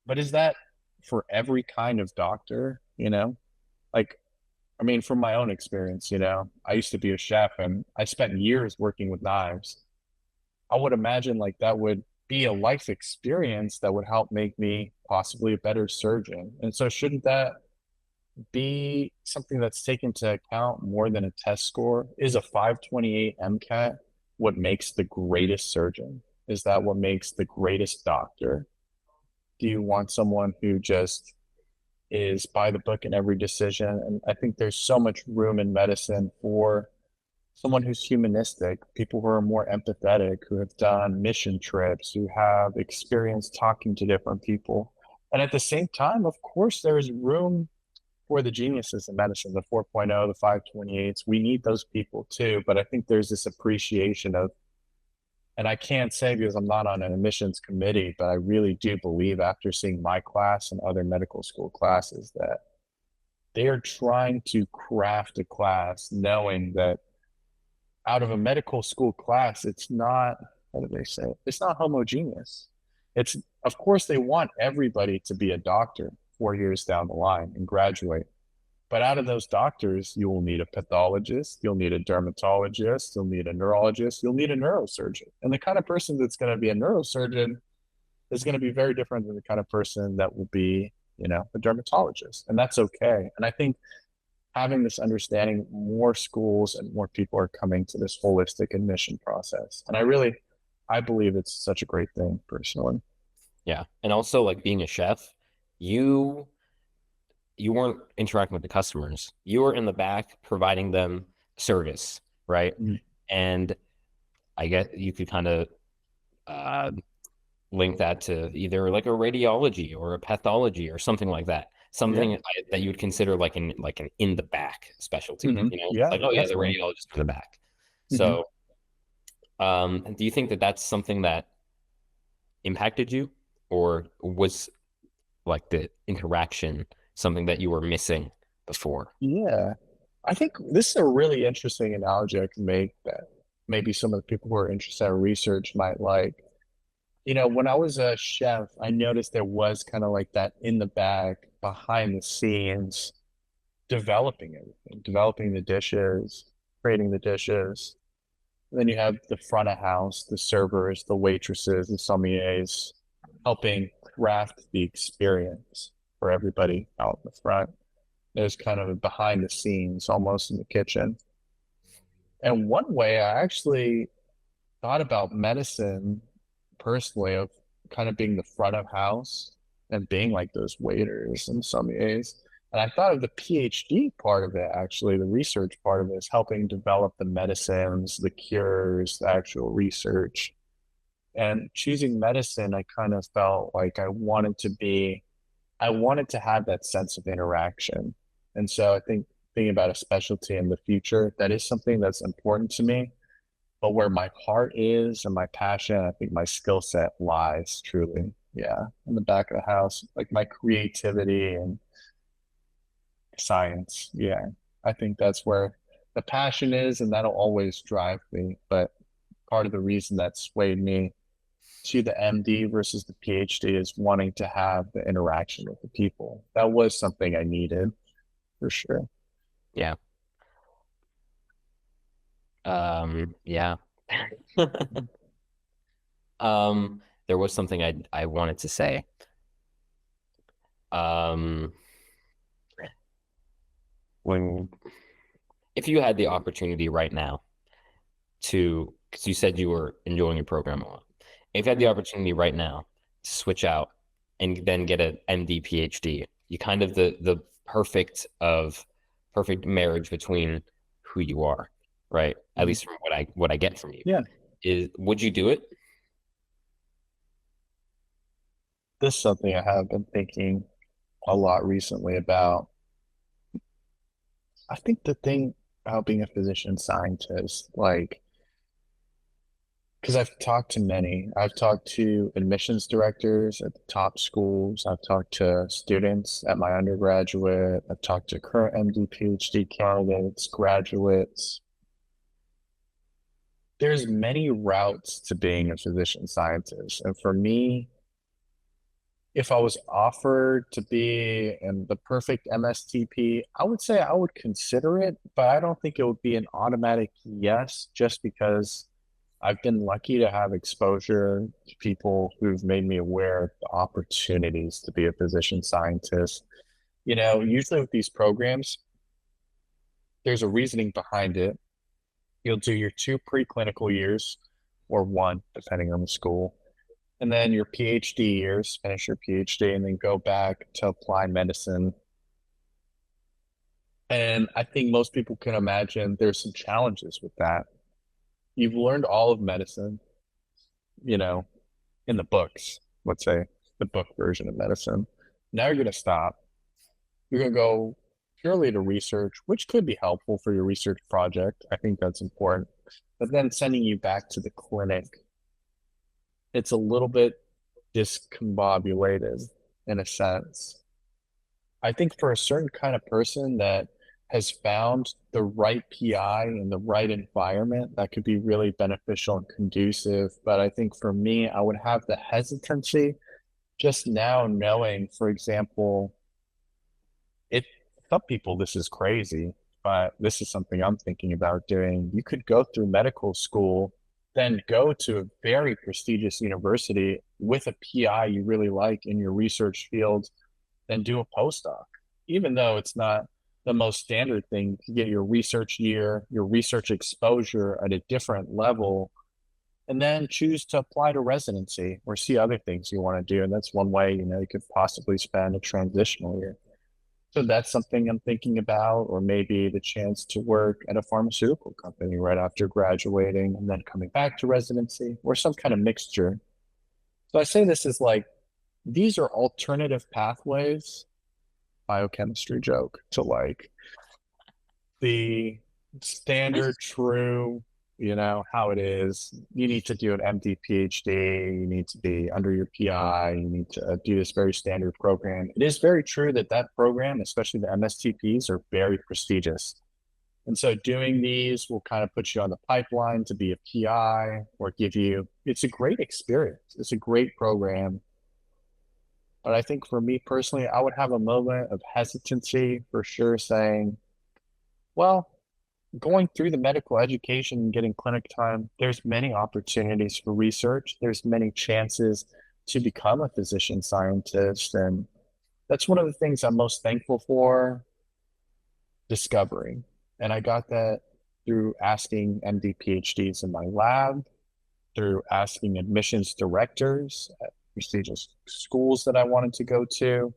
But is that for every kind of doctor, you know? Like, I mean, from my own experience, I used to be a chef and I spent years working with knives. I would imagine like that would be a life experience that would help make me possibly a better surgeon. And so shouldn't that be something that's taken into account more than a test score? Is a 528 MCAT what makes the greatest surgeon? Is that what makes the greatest doctor? Do you want someone who just is by the book in every decision? And I think there's so much room in medicine for someone who's humanistic, people who are more empathetic, who have done mission trips, who have experience talking to different people. And at the same time, of course, there is room for the geniuses in medicine, the 4.0, the 528s. We need those people too. But I think there's this appreciation of, and I can't say because I'm not on an admissions committee, but I really do believe after seeing my class and other medical school classes that they are trying to craft a class knowing that out of a medical school class, it's not, what do they say? It's not homogeneous. It's, of course, they want everybody to be a doctor 4 years down the line and graduate. But out of those doctors, you will need a pathologist, you'll need a dermatologist, you'll need a neurologist, you'll need a neurosurgeon. And the kind of person that's going to be a neurosurgeon is going to be very different than the kind of person that will be, a dermatologist. And that's okay. And I think having this understanding, more schools and more people are coming to this holistic admission process. And I believe it's such a great thing personally. Yeah. And also like being a chef, you you weren't interacting with the customers. You were in the back providing them service, right? Mhm. And I get you could kind of uh, link that to either like a radiology or a pathology or something like that. Yeah. Something that you would consider like an in the back specialty, Hmm. Like, Yeah, oh yeah, the definitely. radiologist in the back. Hmm. So, do you think that that's something that impacted you, or was like the interaction something that you were missing before? Yeah. I think this is a really interesting analogy I can make that maybe some of the people who are interested in research might like. When I was a chef, I noticed there was kind of like that in the back, behind the scenes, developing everything, developing the dishes, creating the dishes. And then you have the front of house, the servers, the waitresses, the sommeliers, helping craft the experience for everybody out in the front. There's kind of a behind the scenes, almost in the kitchen. And one way I actually thought about medicine personally of kind of being the front of house and being like those waiters in some ways. And I thought of the PhD part of it, actually, the research part of it is helping develop the medicines, the cures, the actual research. And choosing medicine, I kind of felt like I wanted to have that sense of interaction. And so I think thinking about a specialty in the future, that is something that's important to me. But where my heart is and my passion, I think my skill set lies truly. Yeah, in the back of the house, like my creativity and Science. Yeah. I think that's where the passion is, and that'll always drive me. But part of the reason that swayed me to the MD versus the PhD is wanting to have the interaction with the people. That was something I needed for sure. Yeah. Yeah. There was something I wanted to say. Um, when if you had the opportunity right now to, because you said you were enjoying your program a lot, if you had the opportunity right now to switch out and then get an MD PhD, you kind of the perfect marriage between who you are, right? At Mhm. least from what I get from you. Yeah. Is would you do it? This is something I have been thinking a lot recently about. I think the thing about being a physician scientist, like, because I've talked to many, I've talked to admissions directors at the top schools, I've talked to students at my undergraduate, I've talked to current MD, PhD candidates, graduates. There's many routes to being a physician scientist. And for me, if I was offered to be in the perfect MSTP, I would say I would consider it, but I don't think it would be an automatic yes, just because I've been lucky to have exposure to people who've made me aware of the opportunities to be a physician scientist. Usually with these programs, there's a reasoning behind it. You'll do your two preclinical years, or one, depending on the school, and then your PhD years, finish your PhD, and then go back to apply medicine. And I think most people can imagine there's some challenges with that. You've learned all of medicine, you know, in the books, let's say the book version of medicine. Now you're going to stop. You're going to go purely to research, which could be helpful for your research project. I think that's important. But then sending you back to the clinic, it's a little bit discombobulated in a sense. I think for a certain kind of person that has found the right PI and the right environment, that could be really beneficial and conducive. But I think for me, I would have the hesitancy just now knowing, for example, it some people this is crazy, but this is something I'm thinking about doing. You could go through medical school, then go to a very prestigious university with a PI you really like in your research field, then do a postdoc, even though it's not the most standard thing to get your research year, your research exposure at a different level, and then choose to apply to residency or see other things you want to do. And that's one way, you could possibly spend a transitional year. So that's something I'm thinking about, or maybe the chance to work at a pharmaceutical company right after graduating and then coming back to residency, or some kind of mixture. So I say this is like, these are alternative pathways, biochemistry joke, to like the standard true, how it is. You need to do an MD, PhD, you need to be under your PI, you need to do this very standard program. It is very true that that program, especially the MSTPs, are very prestigious. And so doing these will kind of put you on the pipeline to be a PI or give you, it's a great experience. It's a great program. But I think for me personally, I would have a moment of hesitancy for sure saying, well, going through the medical education and getting clinic time, there's many opportunities for research. There's many chances to become a physician scientist. And that's one of the things I'm most thankful for, discovering. And I got that through asking MD PhDs in my lab, through asking admissions directors at prestigious schools that I wanted to go to,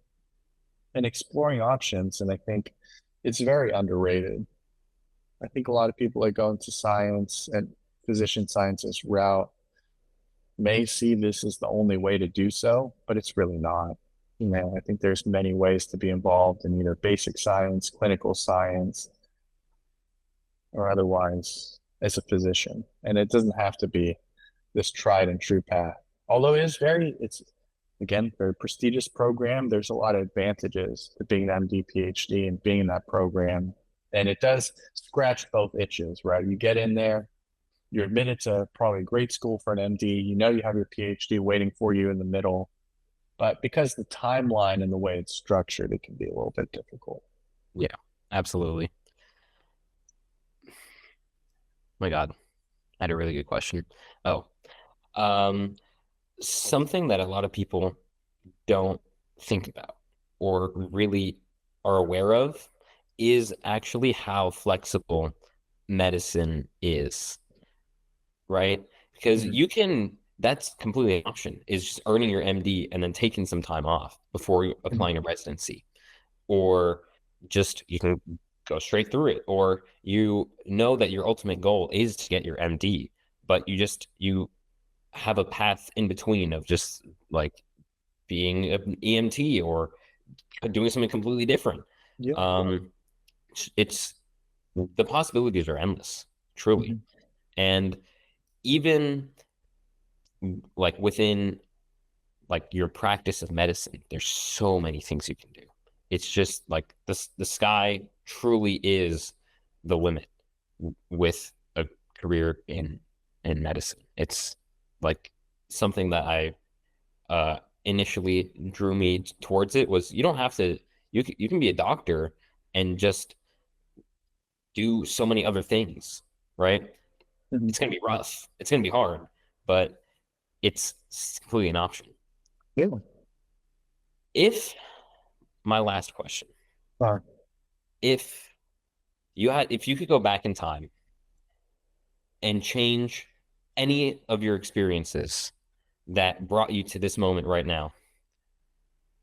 and exploring options. And I think it's very underrated. I think a lot of people that go into science and physician scientist route may see this as the only way to do so, but it's really not. I think there's many ways to be involved in either basic science, clinical science, or otherwise as a physician. And it doesn't have to be this tried and true path. Although it's again, very prestigious program. There's a lot of advantages to being an MD, PhD, and being in that program. And it does scratch both itches, right? You get in there, you're admitted to probably a great school for an MD. You know you have your PhD waiting for you in the middle. But because the timeline and the way it's structured, it can be a little bit difficult. Yeah, absolutely. My God, I had a really good question. Oh, um, something that a lot of people don't think about or really are aware of is actually how flexible medicine is, right? Because Mhm. that's completely an option, is just earning your MD and then taking some time off before Mhm. applying to residency. Or just you can go straight through it. Or you know that your ultimate goal is to get your MD, but you have a path in between of just like being an EMT or doing something completely different. Yep. Um, it's the possibilities are endless, truly. Mhm. And even like within like your practice of medicine, there's so many things you can do. It's just like the sky truly is the limit with a career in medicine. It's like something that I initially drew me towards it was you don't have to you can be a doctor and just do so many other things, right? Mhm. It's gonna be rough. It's gonna be hard, but it's completely an option. Yeah. If my last question, Uh, if if you could go back in time and change any of your experiences that brought you to this moment right now,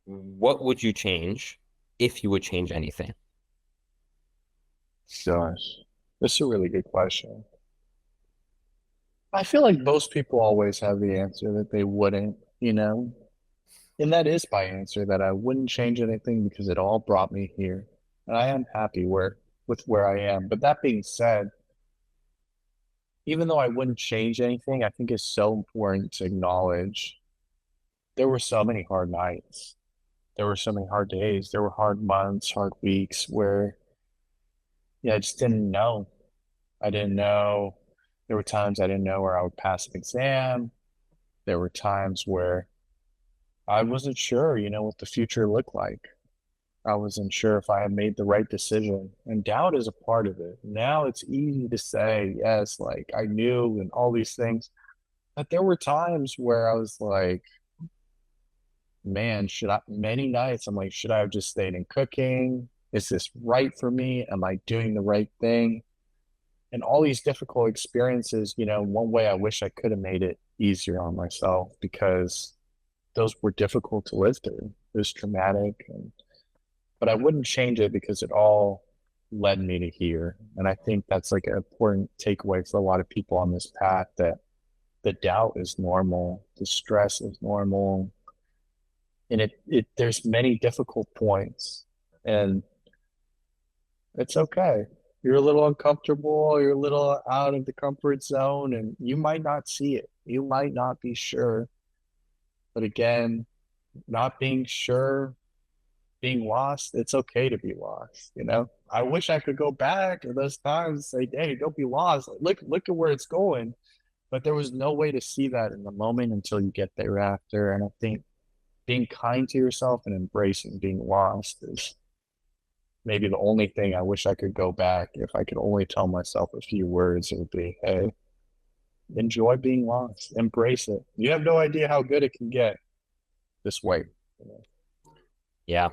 what would you change if you would change anything? Gosh, that's a really good question. I feel like most people always have the answer that they wouldn't, you know? And that is my answer that I wouldn't change anything because it all brought me here. And I am happy with where I am. But that being said, even though I wouldn't change anything, I think it's so important to acknowledge there were so many hard nights. There were so many hard days. There were hard months, hard weeks where, yeah, I just didn't know. I didn't know. There were times I didn't know where I would pass an exam. There were times where I wasn't sure, what the future looked like. I wasn't sure if I had made the right decision. And doubt is a part of it. Now it's easy to say, yes, like I knew and all these things. But there were times where I was like, man, many nights I'm like, should I have just stayed in cooking? Is this right for me? Am I doing the right thing? And all these difficult experiences, one way I wish I could have made it easier on myself because those were difficult to live through. It was traumatic, but I wouldn't change it because it all led me to here. And I think that's like an important takeaway for a lot of people on this path that the doubt is normal, the stress is normal, and it there's many difficult points, and it's okay. You're a little uncomfortable, you're a little out of the comfort zone, and you might not see it. You might not be sure. But again, not being sure, being lost, it's okay to be lost, you know? I wish I could go back to those times and say, hey, don't be lost. Like, look at where it's going. But there was no way to see that in the moment until you get there after. And I think being kind to yourself and embracing being lost is maybe the only thing I wish I could go back. If I could only tell myself a few words, it would be, hey, enjoy being lost, embrace it. You have no idea how good it can get this way. Yeah,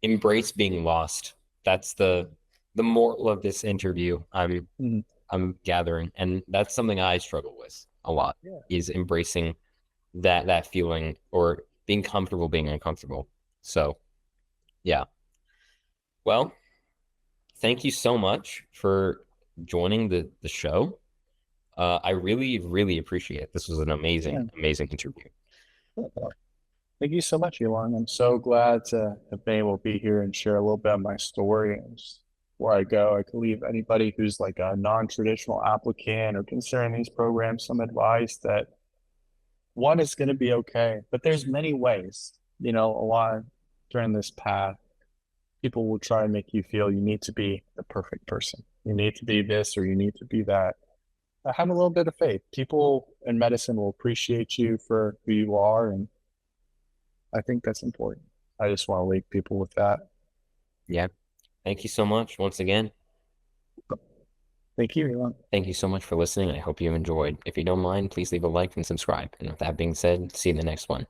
embrace being lost. That's the moral of this interview. Mhm. I'm gathering, and that's something I struggle with a lot Yeah. is embracing that feeling or being comfortable being uncomfortable. So, yeah. Well, thank you so much for joining the show. I really appreciate it. This was an Yeah. amazing interview. Thank you so much, Elon. I'm so glad to have been able to be here and share a little bit of my story. And just before I go, I could leave anybody who's like a non-traditional applicant or considering these programs some advice that one is going to be okay, but there's many ways. A lot during this path, people will try and make you feel you need to be the perfect person. You need to be this or you need to be that. Have a little bit of faith. People in medicine will appreciate you for who you are, and I think that's important. I just want to leave people with that. Yeah. Thank you so much once again. Thank you, Elon. Thank you so much for listening. I hope you enjoyed. If you don't mind, please leave a like and subscribe. And with that being said, see you in the next one.